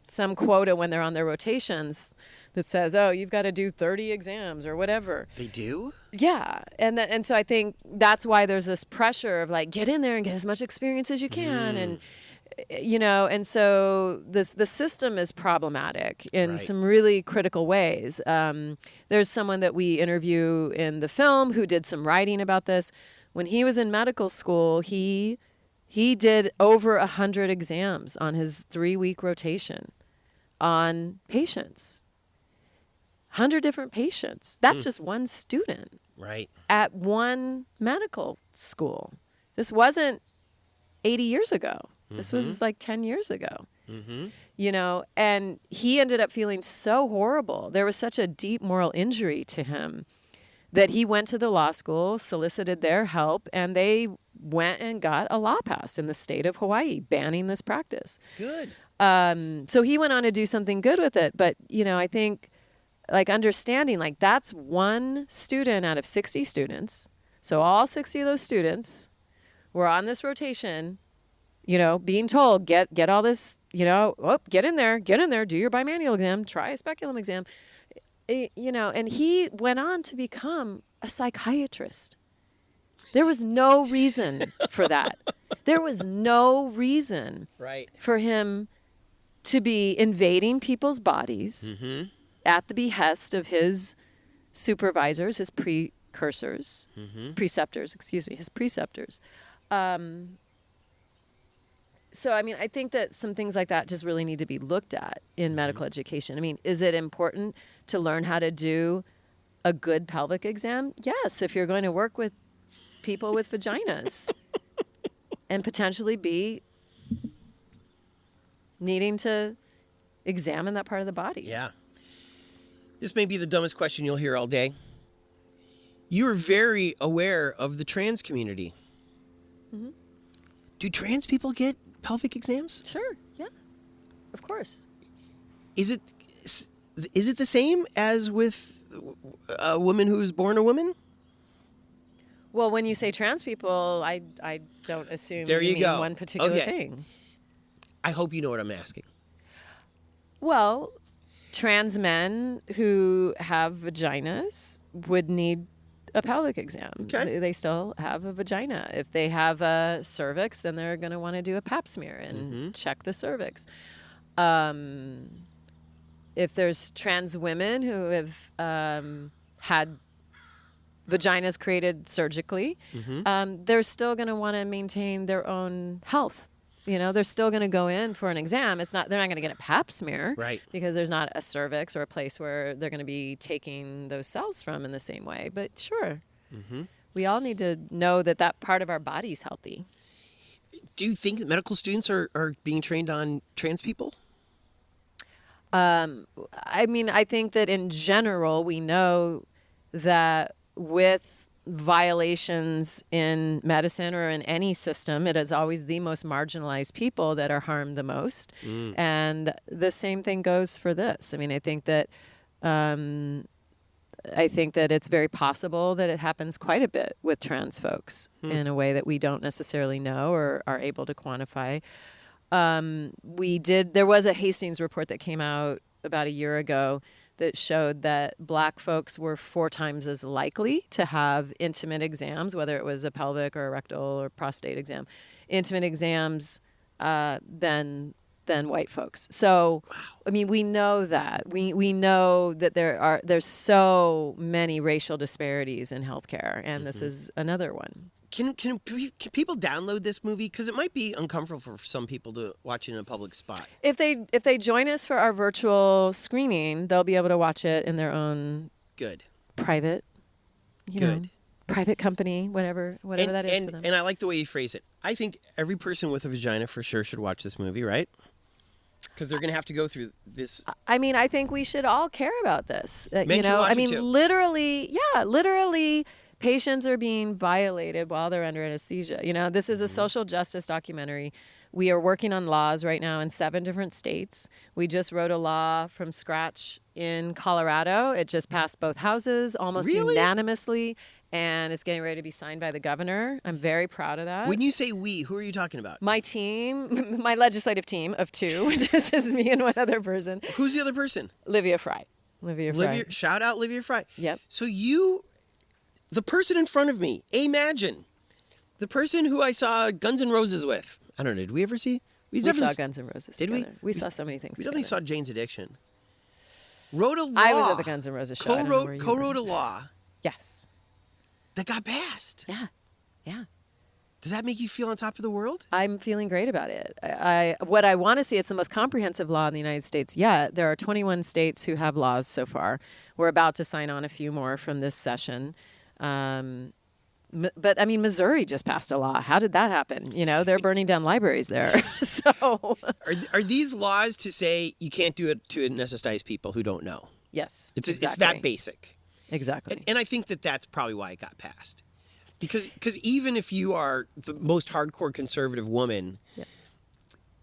some quota when they're on their rotations that says, oh, you've got to do 30 exams or whatever. They do? Yeah. And so I think that's why there's this pressure of like, get in there and get as much experience as you can. And, and so the system is problematic in some really critical ways. There's someone that we interview in the film who did some writing about this. When he was in medical school, he did over 100 exams on his 3-week rotation on patients. 100 different patients. That's just one student. Right. At one medical school. This wasn't 80 years ago. This was like 10 years ago. And he ended up feeling so horrible. There was such a deep moral injury to him that he went to the law school, solicited their help, and they went and got a law passed in the state of Hawaii banning this practice. Good. So he went on to do something good with it. But, I think like understanding like that's one student out of 60 students. So all 60 of those students were on this rotation, being told, get all this, get in there, do your bimanual exam, try a speculum exam, and he went on to become a psychiatrist. There was no reason for that. There was no reason for him to be invading people's bodies at the behest of his supervisors, his preceptors. So, I mean, I think that some things like that just really need to be looked at in medical education. I mean, is it important to learn how to do a good pelvic exam? Yes, if you're going to work with people with vaginas and potentially be needing to examine that part of the body. Yeah. This may be the dumbest question you'll hear all day. You're very aware of the trans community. Do trans people get pelvic exams? Sure, yeah, of course. Is it the same as with a woman who's born a woman? Well, when you say trans people, I don't assume there you mean go. One particular thing. I hope you know what I'm asking. Well, trans men who have vaginas would need a pelvic exam. Okay. They still have a vagina. If they have a cervix, then they're going to want to do a pap smear and check the cervix. If there's trans women who have had vaginas created surgically, they're still going to want to maintain their own health. They're still going to go in for an exam. They're not going to get a pap smear, right? Because there's not a cervix or a place where they're going to be taking those cells from in the same way. But sure, we all need to know that part of our body's healthy. Do you think that medical students are being trained on trans people? I mean, I think that in general, we know that with violations in medicine or in any system, it is always the most marginalized people that are harmed the most. And the same thing goes for this. I mean, I think that it's very possible that it happens quite a bit with trans folks in a way that we don't necessarily know or are able to quantify. There was a Hastings report that came out about a year ago that showed that Black folks were 4 times as likely to have intimate exams, whether it was a pelvic or a rectal or prostate exam, intimate exams than white folks. So, I mean, we know that. We know that there's so many racial disparities in healthcare, and this is another one. Can people download this movie? Because it might be uncomfortable for some people to watch it in a public spot. If they join us for our virtual screening, they'll be able to watch it in their own private, private company, whatever that is for them. And I like the way you phrase it. I think every person with a vagina for sure should watch this movie, right? Because they're going to have to go through this. I mean, I think we should all care about this. Men should watch it too. literally, patients are being violated while they're under anesthesia. This is a social justice documentary. We are working on laws right now in 7 different states. We just wrote a law from scratch in Colorado. It just passed both houses almost unanimously, and it's getting ready to be signed by the governor. I'm very proud of that. When you say we, who are you talking about? My team, my legislative team of 2, which is just me and one other person. Who's the other person? Livia Fry. Shout out Livia Fry. Yep. So the person in front of me, imagine, the person who I saw Guns N' Roses with. I don't know, did we ever see? We saw Guns N' Roses Did together. We saw so many things We together. definitely saw Jane's Addiction. Wrote a law. I was at the Guns N' Roses show. Co-wrote a law. Yes. That got passed. Yeah. Does that make you feel on top of the world? I'm feeling great about it. What I want to see, it's the most comprehensive law in the United States yet. There are 21 states who have laws so far. We're about to sign on a few more from this session. But I mean, Missouri just passed a law. How did that happen? They're burning down libraries there. So, are these laws to say you can't do it to anesthetized people who don't know? Yes, it's that basic. Exactly. And I think that's probably why it got passed, because even if you are the most hardcore conservative woman,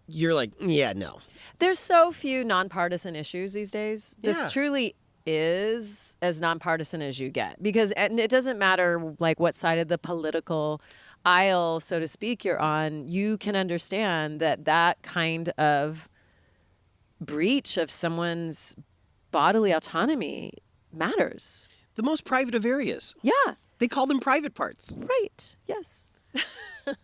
you're like, no. There's so few nonpartisan issues these days. This Yeah. truly is as nonpartisan as you get, because it doesn't matter like what side of the political aisle, so to speak, you're on. You can understand that kind of breach of someone's bodily autonomy matters. The most private of areas. Yeah. They call them private parts. Right. Yes.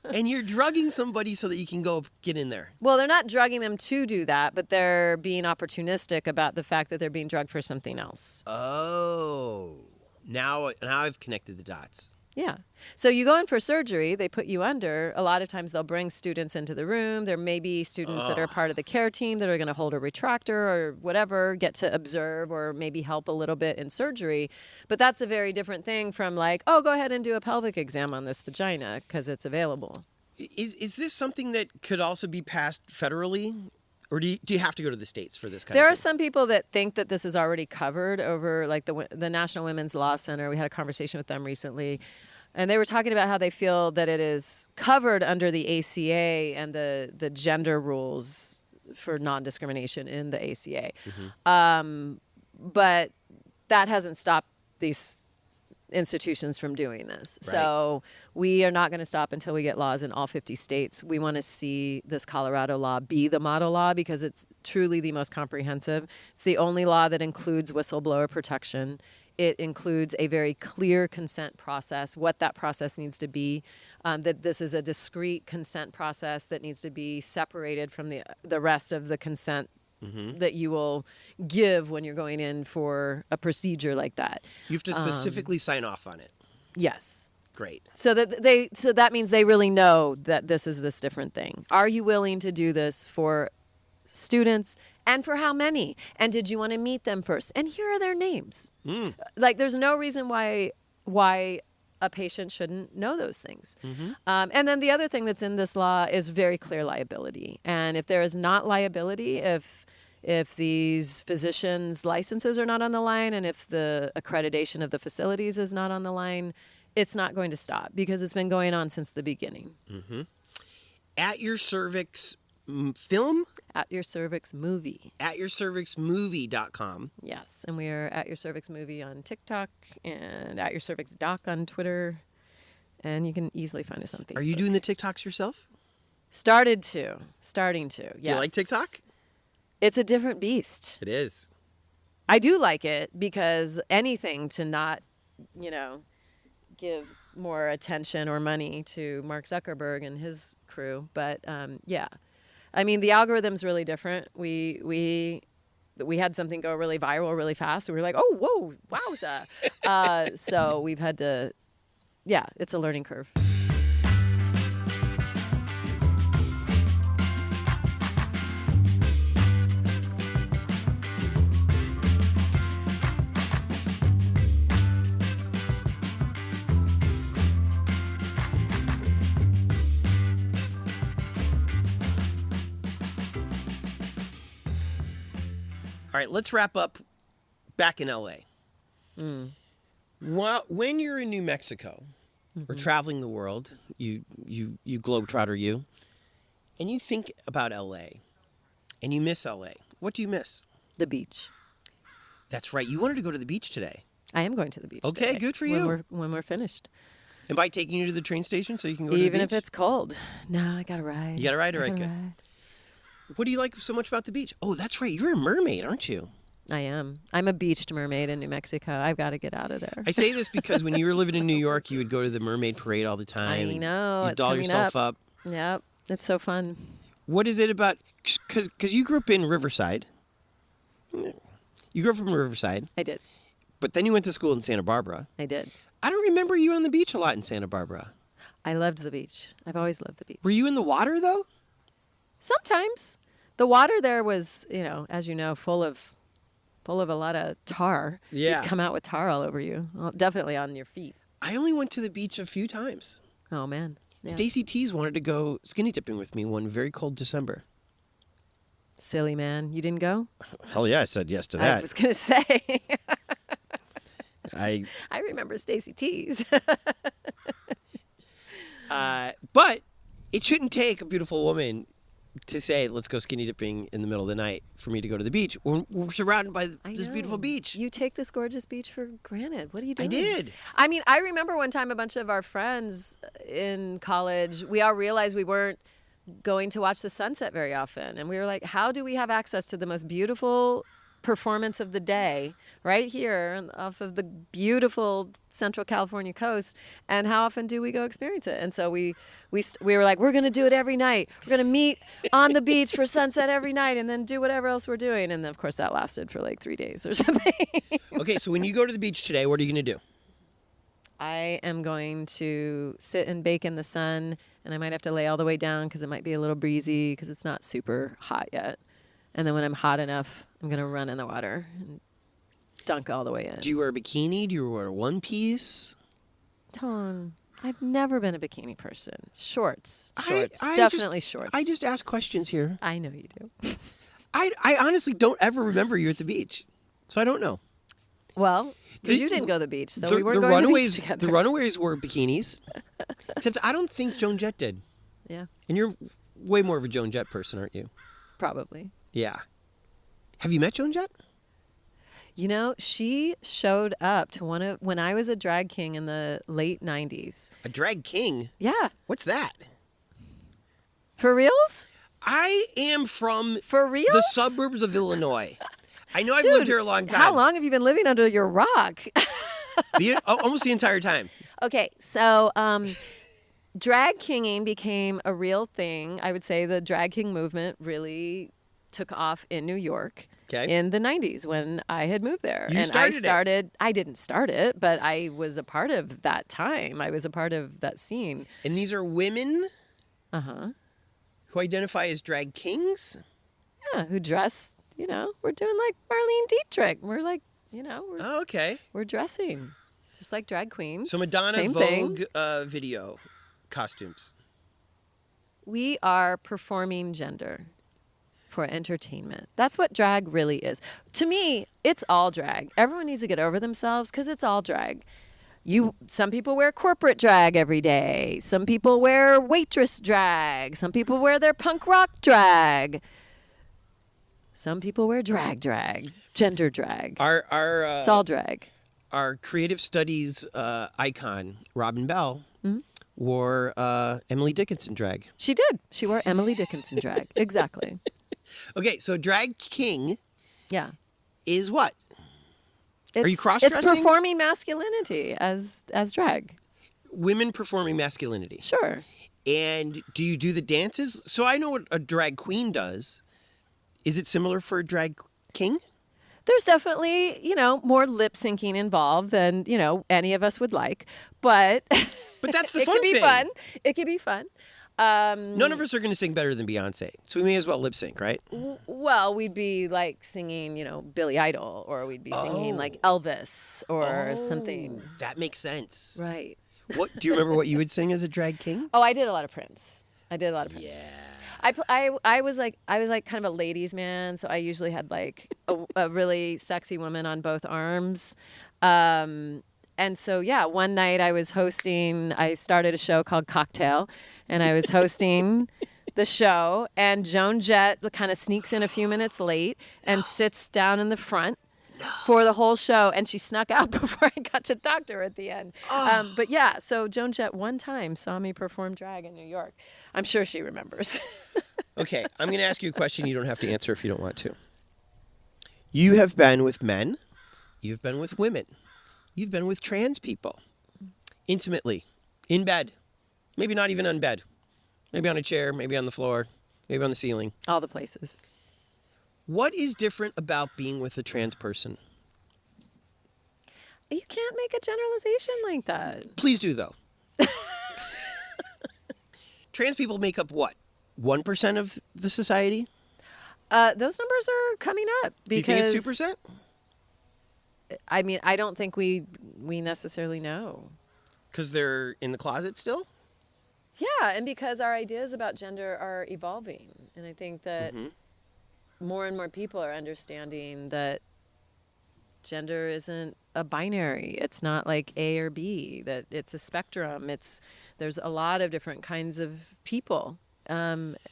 And you're drugging somebody so that you can go get in there. Well, they're not drugging them to do that, but they're being opportunistic about the fact that they're being drugged for something else. Oh, now I've connected the dots. Yeah. So you go in for surgery, they put you under. A lot of times they'll bring students into the room. There may be students that are part of the care team that are going to hold a retractor or whatever, get to observe or maybe help a little bit in surgery. But that's a very different thing from like, oh, go ahead and do a pelvic exam on this vagina because it's available. Is this something that could also be passed federally? Or do you have to go to the states for this kind of There thing? are some people that think that this is already covered over like the National Women's Law Center. We had a conversation with them recently. And they were talking about how they feel that it is covered under the ACA and the gender rules for non-discrimination in the ACA. Mm-hmm. But that hasn't stopped these institutions from doing this. Right. So we are not going to stop until we get laws in all 50 states. We want to see this Colorado law be the model law because it's truly the most comprehensive. It's the only law that includes whistleblower protection. It includes a very clear consent process, what that process needs to be, that this is a discrete consent process that needs to be separated from the rest of the consent that you will give when you're going in for a procedure like that. You have to specifically sign off on it. Yes. Great. So that means they really know that this is this different thing. Are you willing to do this for students, and for how many? And did you want to meet them first? And here are their names. Like, there's no reason why a patient shouldn't know those things. Mm-hmm. And then the other thing that's in this law is very clear liability. And if there is not liability, if these physicians' licenses are not on the line, and if the accreditation of the facilities is not on the line, it's not going to stop because it's been going on since the beginning. Mm-hmm. At Your Cervix film? At Your Cervix movie. At YourCervixMovie.com. Yes, and we are At Your Cervix movie on TikTok and At Your Cervix doc on Twitter, and you can easily find us on Facebook. Are you doing the TikToks yourself? Starting to. Yes. Do you like TikTok? It's a different beast. It is. I do like it because anything to not, give more attention or money to Mark Zuckerberg and his crew. But yeah, I mean, the algorithm's really different. We had something go really viral really fast. And we were like, oh, whoa, wowza. So we've had to, it's a learning curve. All right, let's wrap up back in LA. Well, when you're in New Mexico or traveling the world, you globetrotter you, and you think about LA and you miss LA, what do you miss? The beach. That's right. You wanted to go to the beach today. I am going to the beach Okay, today good for you. When we're finished. And by taking you to the train station so you can go to the beach? Even if it's cold. No, I got to ride. You got to ride, all right, good. What do you like so much about the beach? Oh, that's right. You're a mermaid, aren't you? I am. I'm a beached mermaid in New Mexico. I've got to get out of there. I say this because when you were living in New York, you would go to the mermaid parade all the time. I know. You'd doll yourself up. Yep. It's so fun. What is it about? Because you grew up in Riverside. You grew up in Riverside. I did. But then you went to school in Santa Barbara. I did. I don't remember you on the beach a lot in Santa Barbara. I loved the beach. I've always loved the beach. Were you in the water, though? Sometimes. The water there was, as you know, full of a lot of tar. Yeah. You'd come out with tar all over you. Well, definitely on your feet. I only went to the beach a few times. Oh, man. Yeah. Stacy Tees wanted to go skinny dipping with me one very cold December. Silly man. You didn't go? Hell yeah, I said yes to that. I was going to say. I remember Stacy Tees. But it shouldn't take a beautiful woman to say, let's go skinny dipping in the middle of the night for me to go to the beach. We're surrounded by this beautiful beach. You take this gorgeous beach for granted. What are you doing? I did. I mean, I remember one time a bunch of our friends in college, we all realized we weren't going to watch the sunset very often. And we were like, how do we have access to the most beautiful performance of the day right here off of the beautiful Central California coast, and how often do we go experience it? And so we were like, we're going to do it every night. We're going to meet on the beach for sunset every night and then do whatever else we're doing. And then, of course, that lasted for like 3 days or something. Okay, so when you go to the beach today, what are you going to do? I am going to sit and bake in the sun, and I might have to lay all the way down because it might be a little breezy because it's not super hot yet. And then when I'm hot enough, I'm going to run in the water and dunk all the way in. Do you wear a bikini? Do you wear a one piece? Tone, I've never been a bikini person. Shorts. Shorts. I just ask questions here. I know you do. I honestly don't ever remember you at the beach, so I don't know. Well, because you didn't go to the beach, so we weren't going to the beach together. The Runaways wore bikinis, except I don't think Joan Jett did. Yeah. And you're way more of a Joan Jett person, aren't you? Probably. Yeah. Have you met Joan Jett? She showed up to when I was a drag king in the late 90s. A drag king? Yeah. What's that? For reals? I am from reals? The suburbs of Illinois. I know I've Dude, lived here a long time. How long have you been living under your rock? Almost the entire time. Okay, so drag kinging became a real thing. I would say the drag king movement really took off in New York in the 90s when I had moved there. I didn't start it, but I was a part of that time. I was a part of that scene. And these are women? Uh-huh. Who identify as drag kings? Yeah, who dress, we're doing like Marlene Dietrich. We're like, we're dressing just like drag queens. So Madonna Same Vogue video costumes. We are performing gender for entertainment. That's what drag really is. To me, it's all drag. Everyone needs to get over themselves because it's all drag. Some people wear corporate drag every day. Some people wear waitress drag. Some people wear their punk rock drag. Some people wear drag, gender drag. It's all drag. Our creative studies icon, Robin Bell, wore Emily Dickinson drag. She did. She wore Emily Dickinson drag. Exactly. Okay, so drag king Yeah. is what? Are you cross-dressing? It's performing masculinity as drag. Women performing masculinity. Sure. And do you do the dances? So I know what a drag queen does. Is it similar for a drag king? There's definitely, more lip syncing involved than, any of us would like. But that's the it fun could be thing. fun. It could be fun. None of us are going to sing better than Beyonce. So we may as well lip sync, right? Well, we'd be like singing, Billy Idol, or we'd be singing like Elvis or something. That makes sense. Right. What do you remember what you would sing as a drag king? Oh, I did a lot of Prince. Yeah. I was like kind of a ladies' man, so I usually had like a really sexy woman on both arms. And so, yeah, one night I started a show called Cocktail, and I was hosting the show, and Joan Jett kind of sneaks in a few minutes late and sits down in the front for the whole show, and she snuck out before I got to talk to her at the end. But yeah, so Joan Jett one time saw me perform drag in New York. I'm sure she remembers. Okay, I'm going to ask you a question you don't have to answer if you don't want to. You have been with men. You've been with women. You've been with trans people. Intimately. In bed. Maybe not even on bed. Maybe on a chair, maybe on the floor, maybe on the ceiling. All the places. What is different about being with a trans person? You can't make a generalization like that. Please do, though. Trans people make up what? 1% of the society? Those numbers are coming up. Because, do you think it's 2%? I mean, I don't think we necessarily know. Because they're in the closet still? Yeah, and because our ideas about gender are evolving. And I think that more and more people are understanding that gender isn't a binary. It's not like A or B, that it's a spectrum. There's a lot of different kinds of people.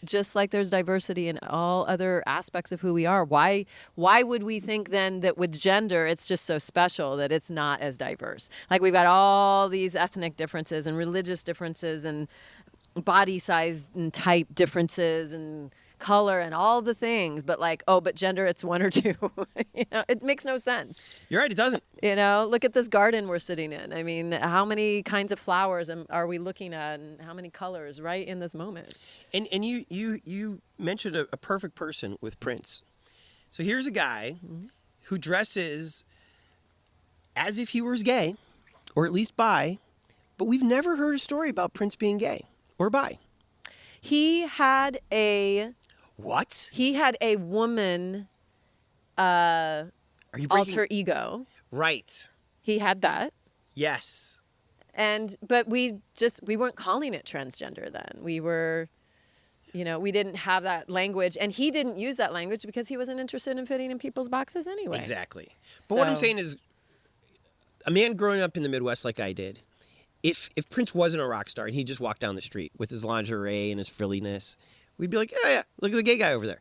Just like there's diversity in all other aspects of who we are. Why would we think then that with gender it's just so special that it's not as diverse? Like we've got all these ethnic differences and religious differences and body size and type differences and color and all the things, but but gender, it's one or two. It makes no sense. You're right, it doesn't. Look at this garden we're sitting in. I mean, how many kinds of flowers are we looking at, and how many colors right in this moment? And you mentioned a perfect person with Prince. So here's a guy who dresses as if he was gay, or at least bi, but we've never heard a story about Prince being gay or bi. He had a... What? He had a woman alter ego. Right. He had that. Yes. But we weren't calling it transgender then. We were, we didn't have that language. And he didn't use that language because he wasn't interested in fitting in people's boxes anyway. Exactly. But what I'm saying is, a man growing up in the Midwest like I did, if Prince wasn't a rock star and he just walked down the street with his lingerie and his frilliness, we'd be like, oh, yeah, look at the gay guy over there.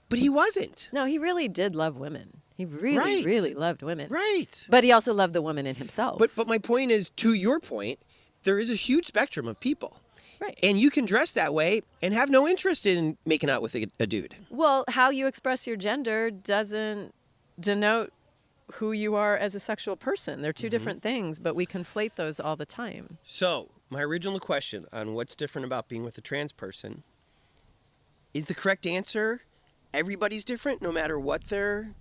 But he wasn't. No, he really did love women. He really, really loved women. Right. But he also loved the woman in himself. But my point is, to your point, there is a huge spectrum of people. Right. And you can dress that way and have no interest in making out with a dude. Well, how you express your gender doesn't denote who you are as a sexual person. They're two different things, but we conflate those all the time. So, my original question on what's different about being with a trans person, is the correct answer everybody's different no matter whatever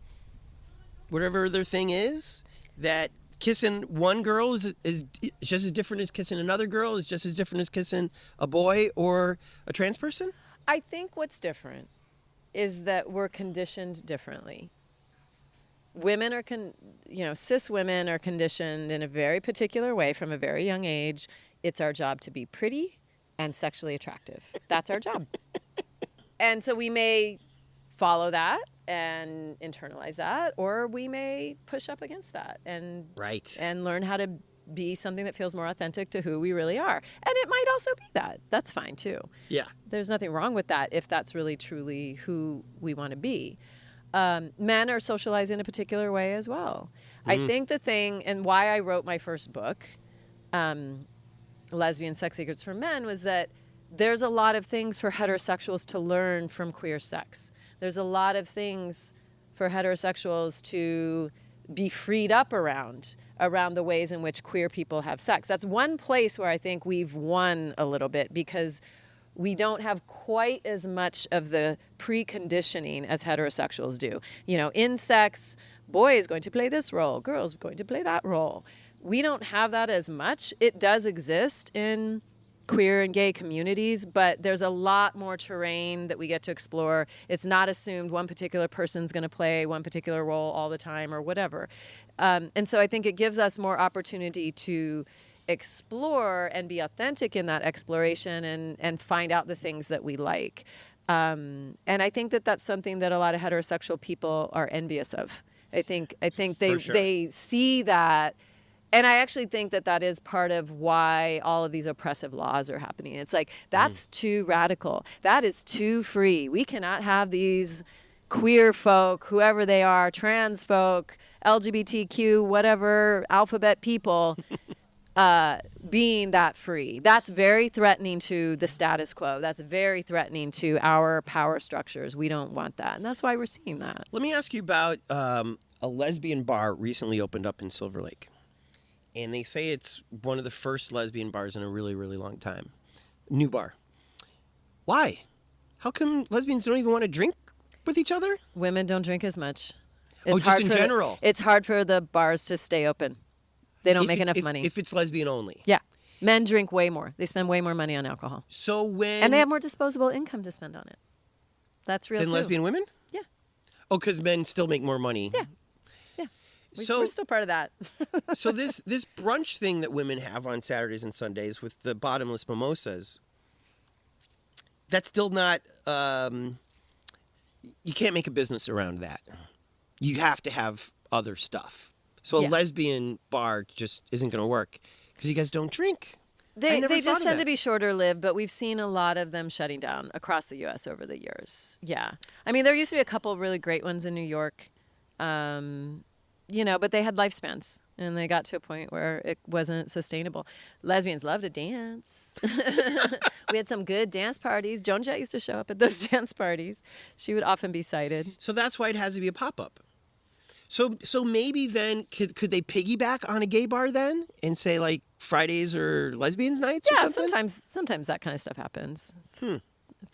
their thing is? That kissing one girl is just as different as kissing another girl, is just as different as kissing a boy or a trans person? I think what's different is that we're conditioned differently. Women are, cis women are conditioned in a very particular way from a very young age. It's our job to be pretty and sexually attractive. That's our job. And so we may follow that and internalize that, or we may push up against that and learn how to be something that feels more authentic to who we really are. And it might also be that. That's fine too. Yeah. There's nothing wrong with that if that's really truly who we want to be. Men are socialized in a particular way as well. I think the thing, and why I wrote my first book, Lesbian Sex Secrets for Men was that there's a lot of things for heterosexuals to learn from queer sex. There's a lot of things for heterosexuals to be freed up around the ways in which queer people have sex. That's one place where I think we've won a little bit, because we don't have quite as much of the preconditioning as heterosexuals do. You know, in sex, boy is going to play this role, girl is going to play that role. We don't have that as much. It does exist in queer and gay communities, but there's a lot more terrain that we get to explore. It's not assumed one particular person's going to play one particular role all the time or whatever. And so I think it gives us more opportunity to explore and be authentic in that exploration and find out the things that we like. And I think that that's something that a lot of heterosexual people are envious of. I think they see that. And I actually think that that is part of why all of these oppressive laws are happening. It's like, that's too radical. That is too free. We cannot have these queer folk, whoever they are, trans folk, LGBTQ, whatever, alphabet people, being that free. That's very threatening to the status quo. That's very threatening to our power structures. We don't want that. And that's why we're seeing that. Let me ask you about a lesbian bar recently opened up in Silver Lake. And they say it's one of the first lesbian bars in a really, really long time. New bar. Why? How come lesbians don't even want to drink with each other? Women don't drink as much. Just in general? It's hard for the bars to stay open. They don't make enough money. If it's lesbian only. Yeah. Men drink way more. They spend way more money on alcohol. And they have more disposable income to spend on it. That's real, than too. lesbian women? Yeah. Oh, because men still make more money. Yeah. We're still part of that. So this brunch thing that women have on Saturdays and Sundays with the bottomless mimosas, that's still not, you can't make a business around that. You have to have other stuff. So a lesbian bar just isn't going to work because you guys don't drink. They just tend to be shorter lived, but we've seen a lot of them shutting down across the U.S. over the years. Yeah. I mean, there used to be a couple of really great ones in New York. But they had lifespans, and they got to a point where it wasn't sustainable. Lesbians love to dance. We had some good dance parties. Joan Jett used to show up at those dance parties. She would often be cited. So that's why it has to be a pop-up. So maybe then, could they piggyback on a gay bar then and say, like, Fridays or lesbians nights or something? Yeah, sometimes that kind of stuff happens. If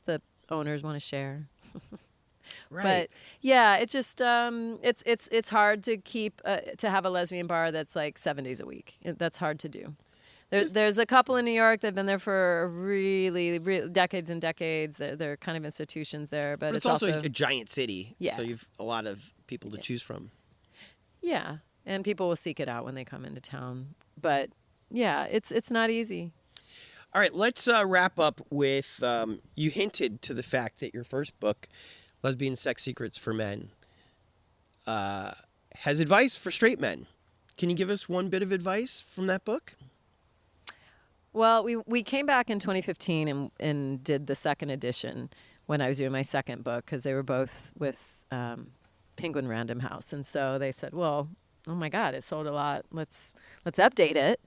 the owners want to share. Right. But yeah, it's just it's hard to keep to have a lesbian bar that's like 7 days a week. That's hard to do. There's a couple in New York that've been there for really decades and decades. They're kind of institutions there, but it's also a giant city. Yeah. So you've a lot of people to choose from. Yeah, and people will seek it out when they come into town. But yeah, it's not easy. All right, let's wrap up with you hinted to the fact that your first book, Lesbian Sex Secrets for Men, has advice for straight men. Can you give us one bit of advice from that book? Well, we came back in 2015 and did the second edition when I was doing my second book, because they were both with Penguin Random House. And so they said, well, oh my God, it sold a lot. Let's update it.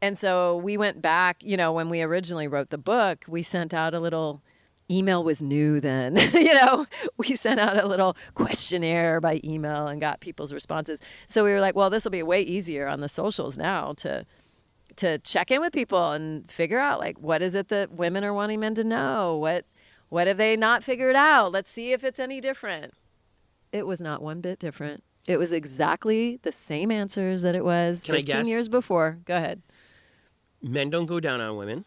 And so we went back, when we originally wrote the book, we sent out a little, email was new then, we sent out a little questionnaire by email and got people's responses. So we were like, well, this will be way easier on the socials now to check in with people and figure out, like, what is it that women are wanting men to know? What have they not figured out? Let's see if it's any different. It was not one bit different. It was exactly the same answers that it was 15 years before. Go ahead. Men don't go down on women.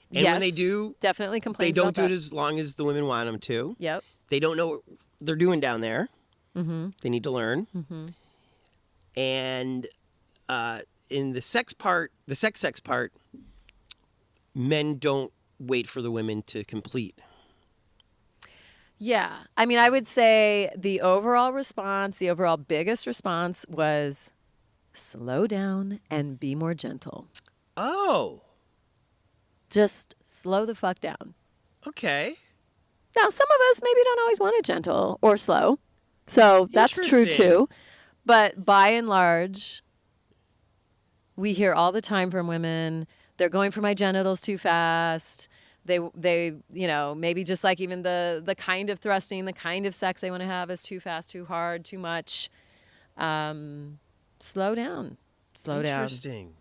And yes, when they do, definitely complain. They don't do it as long as the women want them to. Yep. They don't know what they're doing down there. Mm-hmm. They need to learn. Mm-hmm. And in the sex part, men don't wait for the women to complete. Yeah. I mean, I would say the overall biggest response was slow down and be more gentle. Oh. Just slow the fuck down. Okay. Now, some of us maybe don't always want it gentle or slow. So that's true too. But by and large, we hear all the time from women, they're going for my genitals too fast. They maybe just like even the kind of thrusting, the kind of sex they want to have is too fast, too hard, too much. Slow down. Slow down. Interesting.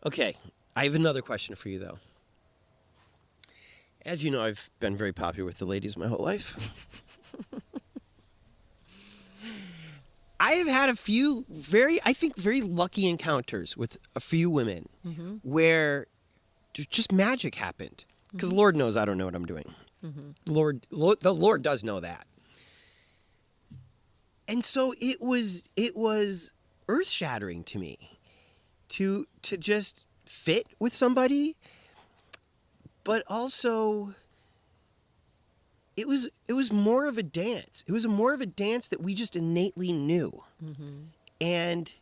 Okay, I have another question for you, though. As you know, I've been very popular with the ladies my whole life. I have had a few very lucky encounters with a few women where just magic happened. Because Lord knows I don't know what I'm doing. The Lord does know that. And so it was earth-shattering to me to just fit with somebody, but also it was more of a dance. It was more of a dance that we just innately knew. And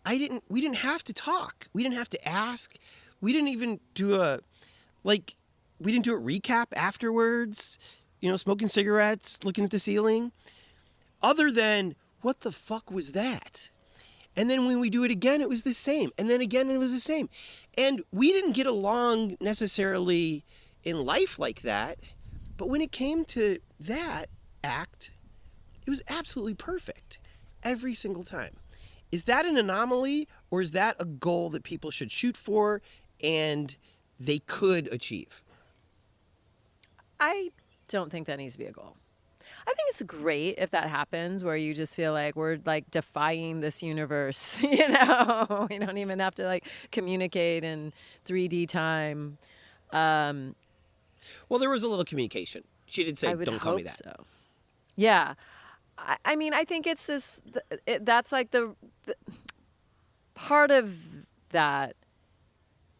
we didn't have to talk. We didn't have to ask. We didn't even do a recap afterwards, smoking cigarettes, looking at the ceiling, other than what the fuck was that? And then when we do it again, it was the same. And then again, it was the same. And we didn't get along necessarily in life like that. But when it came to that act, it was absolutely perfect every single time. Is that an anomaly, or is that a goal that people should shoot for and they could achieve? I don't think that needs to be a goal. I think it's great if that happens, where you just feel like we're like defying this universe. We don't even have to like communicate in 3D time. Well, there was a little communication. She did say, "Don't call me that." So. Yeah, I mean, I think it's this. That's like the part of that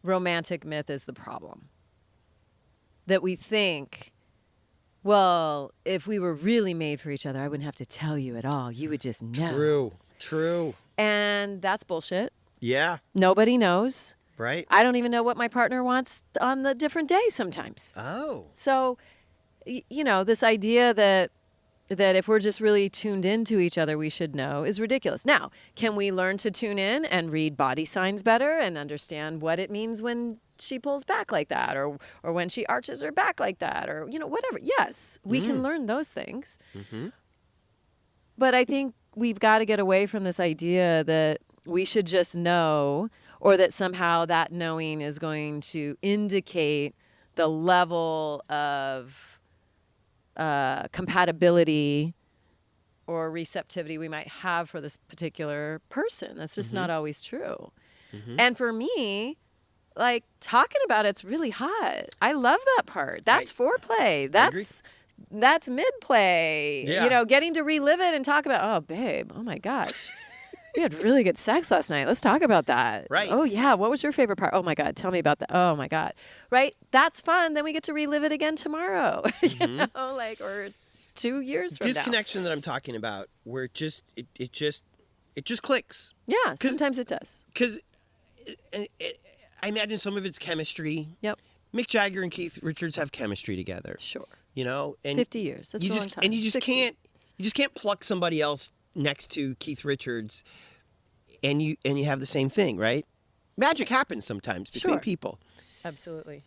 romantic myth is the problem. That we think, well, if we were really made for each other, I wouldn't have to tell you at all. You would just know. True. And that's bullshit. Yeah. Nobody knows. Right. I don't even know what my partner wants on the different day sometimes. Oh. So, this idea that if we're just really tuned into each other, we should know is ridiculous. Now, can we learn to tune in and read body signs better and understand what it means when she pulls back like that, or when she arches her back like that, or, whatever? Yes, we can learn those things. But I think we've got to get away from this idea that we should just know, or that somehow that knowing is going to indicate the level of compatibility or receptivity we might have for this particular person. That's just not always true. And for me, like, talking about it's really hot. I love that part. That's foreplay. That's mid-play. Yeah. Getting to relive it and talk about, oh, babe, oh my gosh. We had really good sex last night. Let's talk about that. Right. Oh, yeah. What was your favorite part? Oh, my God. Tell me about that. Oh, my God. Right? That's fun. Then we get to relive it again tomorrow. Or 2 years from now. This connection that I'm talking about, where it just clicks. Yeah. Sometimes it does. Because I imagine some of it's chemistry. Yep. Mick Jagger and Keith Richards have chemistry together. Sure. And 50 years. That's a long time. And you just 60. can't pluck somebody else next to Keith Richards and you have the same thing, right? Magic happens sometimes between people. Absolutely.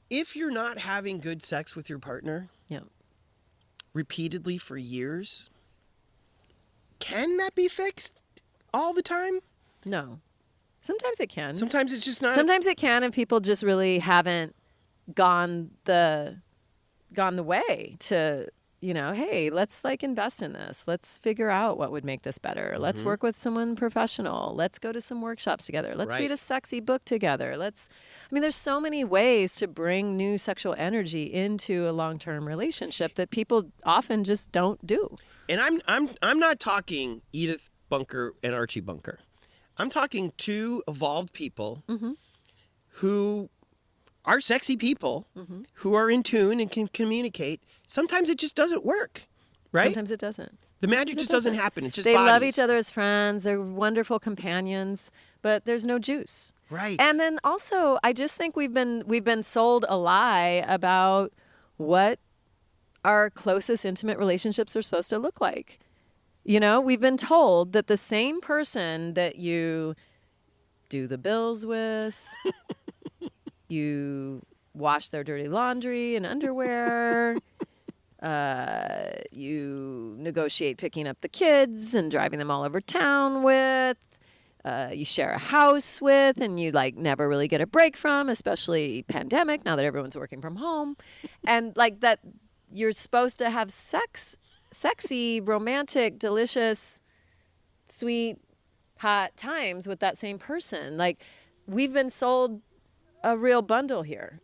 If you're not having good sex with your partner repeatedly for years, can that be fixed all the time? No. Sometimes it can. Sometimes it's just not. Sometimes it can, and people just really haven't gone the way to, hey, let's invest in this. Let's figure out what would make this better. Let's work with someone professional. Let's go to some workshops together. Let's read a sexy book together. There's so many ways to bring new sexual energy into a long-term relationship that people often just don't do. And I'm not talking Edith Bunker and Archie Bunker. I'm talking two evolved people who are sexy people, who are in tune and can communicate. Sometimes it just doesn't work, right? Sometimes it doesn't. The magic just doesn't happen. It's just they bodies. love each other as friends. They're wonderful companions, but there's no juice. Right. And then also, I just think we've been sold a lie about what our closest intimate relationships are supposed to look like. We've been told that the same person that you do the bills with. You wash their dirty laundry and underwear. You negotiate picking up the kids and driving them all over town with. You share a house with, and you like never really get a break from, especially pandemic, now that everyone's working from home. And like that, you're supposed to have sexy, romantic, delicious, sweet, hot times with that same person. Like, we've been sold a real bundle here.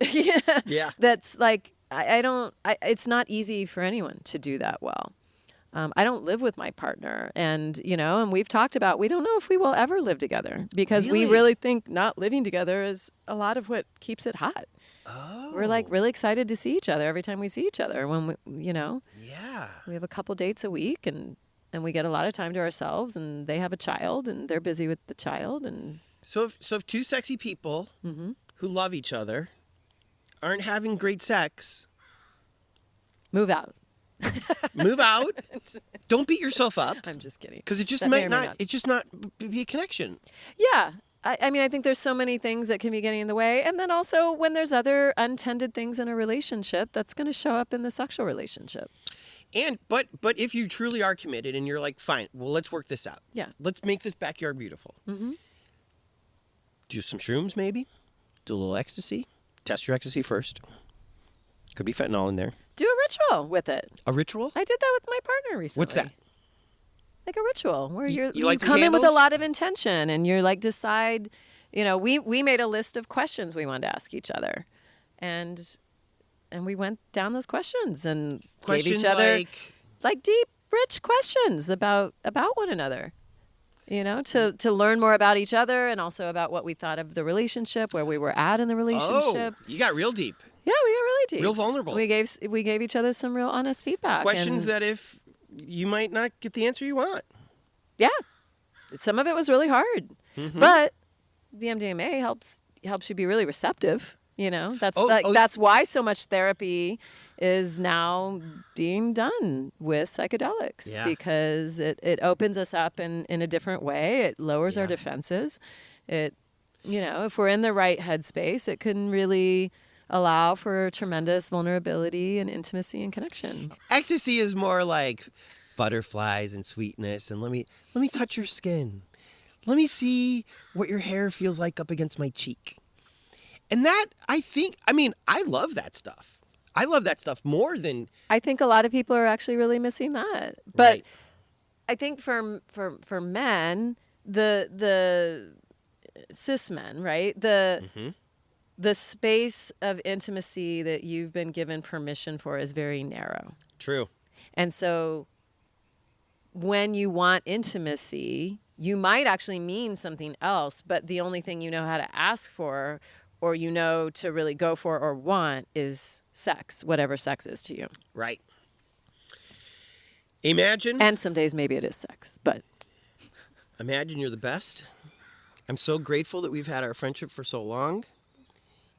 Yeah. That's like, it's not easy for anyone to do that well. I don't live with my partner, and we've talked about, we don't know if we will ever live together, because we really think not living together is a lot of what keeps it hot. Oh. We're like really excited to see each other every time we see each other. When we have a couple dates a week, and we get a lot of time to ourselves, and they have a child and they're busy with the child. And So if two sexy people who love each other aren't having great sex, move out. move out. Don't beat yourself up. I'm just kidding. Because it just That may or may not. it's just not be a connection. Yeah. I mean, I think there's so many things that can be getting in the way. And then also when there's other untended things in a relationship, that's going to show up in the sexual relationship. And but if you truly are committed and you're like, fine, well, let's work this out. Yeah. Let's make this backyard beautiful. Do some shrooms maybe. Do a little ecstasy. Test your ecstasy first. Could be fentanyl in there. Do a ritual with it. A ritual? I did that with my partner recently. What's that? Like a ritual where you like some come in with a candles? lot of intention, and you're like decide, we made a list of questions we wanted to ask each other. And we went down those questions and gave each other like deep, rich questions about one another. To learn more about each other, and also about what we thought of the relationship, where we were at in the relationship. Oh, you got real deep. Yeah, we got really deep. Real vulnerable. We gave each other some real honest feedback. Questions that if you might not get the answer you want. Yeah. Some of it was really hard. But the MDMA helps you be really receptive. That's why so much therapy is now being done with psychedelics, because it opens us up in a different way. It lowers our defenses. If we're in the right headspace, it can really allow for tremendous vulnerability and intimacy and connection. Ecstasy is more like butterflies and sweetness, and let me touch your skin. Let me see what your hair feels like up against my cheek. And that, I love that stuff. I love that stuff more than... I think a lot of people are actually really missing that. But Right. I think for men, the cis men, right? The space of intimacy that you've been given permission for is very narrow. True. And so when you want intimacy, you might actually mean something else, but the only thing you know how to ask for, or to really go for or want, is sex, whatever sex is to you. Right. Imagine. And some days maybe it is sex, but. Imagine you're the best. I'm so grateful that we've had our friendship for so long.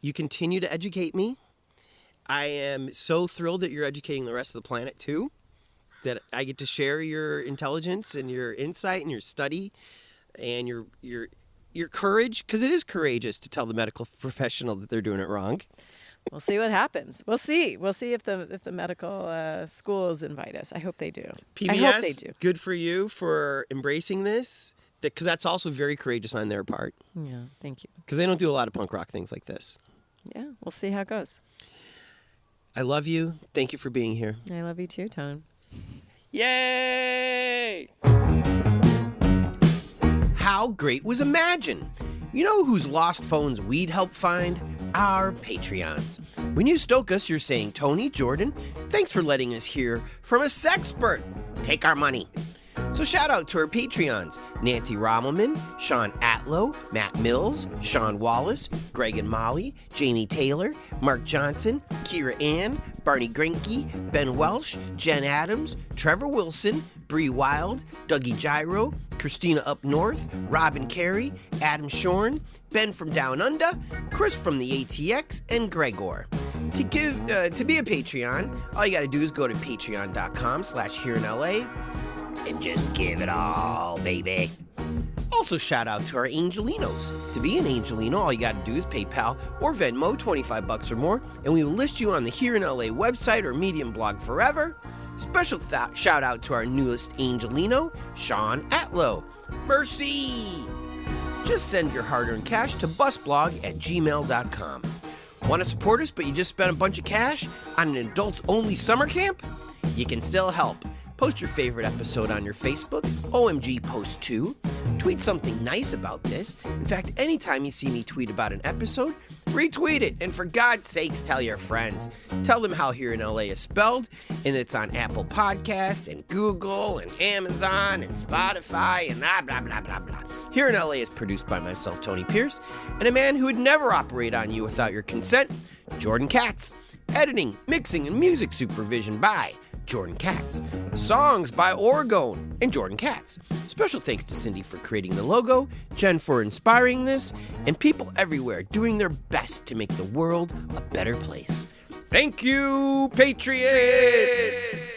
You continue to educate me. I am so thrilled that you're educating the rest of the planet too, that I get to share your intelligence and your insight and your study and your courage, because it is courageous to tell the medical professional that they're doing it wrong. We'll see what happens. We'll see if the medical schools invite us. I hope they do. PBS, I hope they do. Good for you for embracing this, because that's also very courageous on their part. Yeah, thank you. Because they don't do a lot of punk rock things like this. Yeah, we'll see how it goes. I love you. Thank you for being here. I love you too, Tone. Yay! How great was Imagine? You know whose lost phones we'd help find? Our Patreons. When you stoke us, you're saying, Tony, Jordan, thanks for letting us hear from a sexpert. Take our money. So shout out to our Patreons, Nancy Rommelman, Sean Atlow, Matt Mills, Sean Wallace, Greg and Molly, Jamie Taylor, Mark Johnson, Kira Ann, Barney Grinke, Ben Welsh, Jen Adams, Trevor Wilson, Bree Wild, Dougie Gyro, Christina Up North, Robin Carey, Adam Shorn, Ben from Down Under, Chris from the ATX, and Gregor. To be a Patreon, all you gotta do is go to patreon.com/hereinla and just give it all, baby. Also, shout out to our Angelinos. To be an Angelino, all you got to do is PayPal or Venmo, $25 or more, and we will list you on the Here in LA website or Medium blog forever. Special shout out to our newest Angelino, Sean Atlow. Mercy! Just send your hard-earned cash to busblog@gmail.com. Want to support us, but you just spent a bunch of cash on an adults-only summer camp? You can still help. Post your favorite episode on your Facebook, OMG Post 2. Tweet something nice about this. In fact, anytime you see me tweet about an episode, retweet it. And for God's sakes, tell your friends. Tell them how Here in LA is spelled, and it's on Apple Podcast and Google and Amazon and Spotify and blah, blah, blah, blah, blah. Here in LA is produced by myself, Tony Pierce, and a man who would never operate on you without your consent, Jordan Katz. Editing, mixing, and music supervision by Jordan Katz. Songs by Orgone and Jordan Katz. Special thanks to Cindy for creating the logo, Jen for inspiring this, and people everywhere doing their best to make the world a better place. Thank you, Patriots!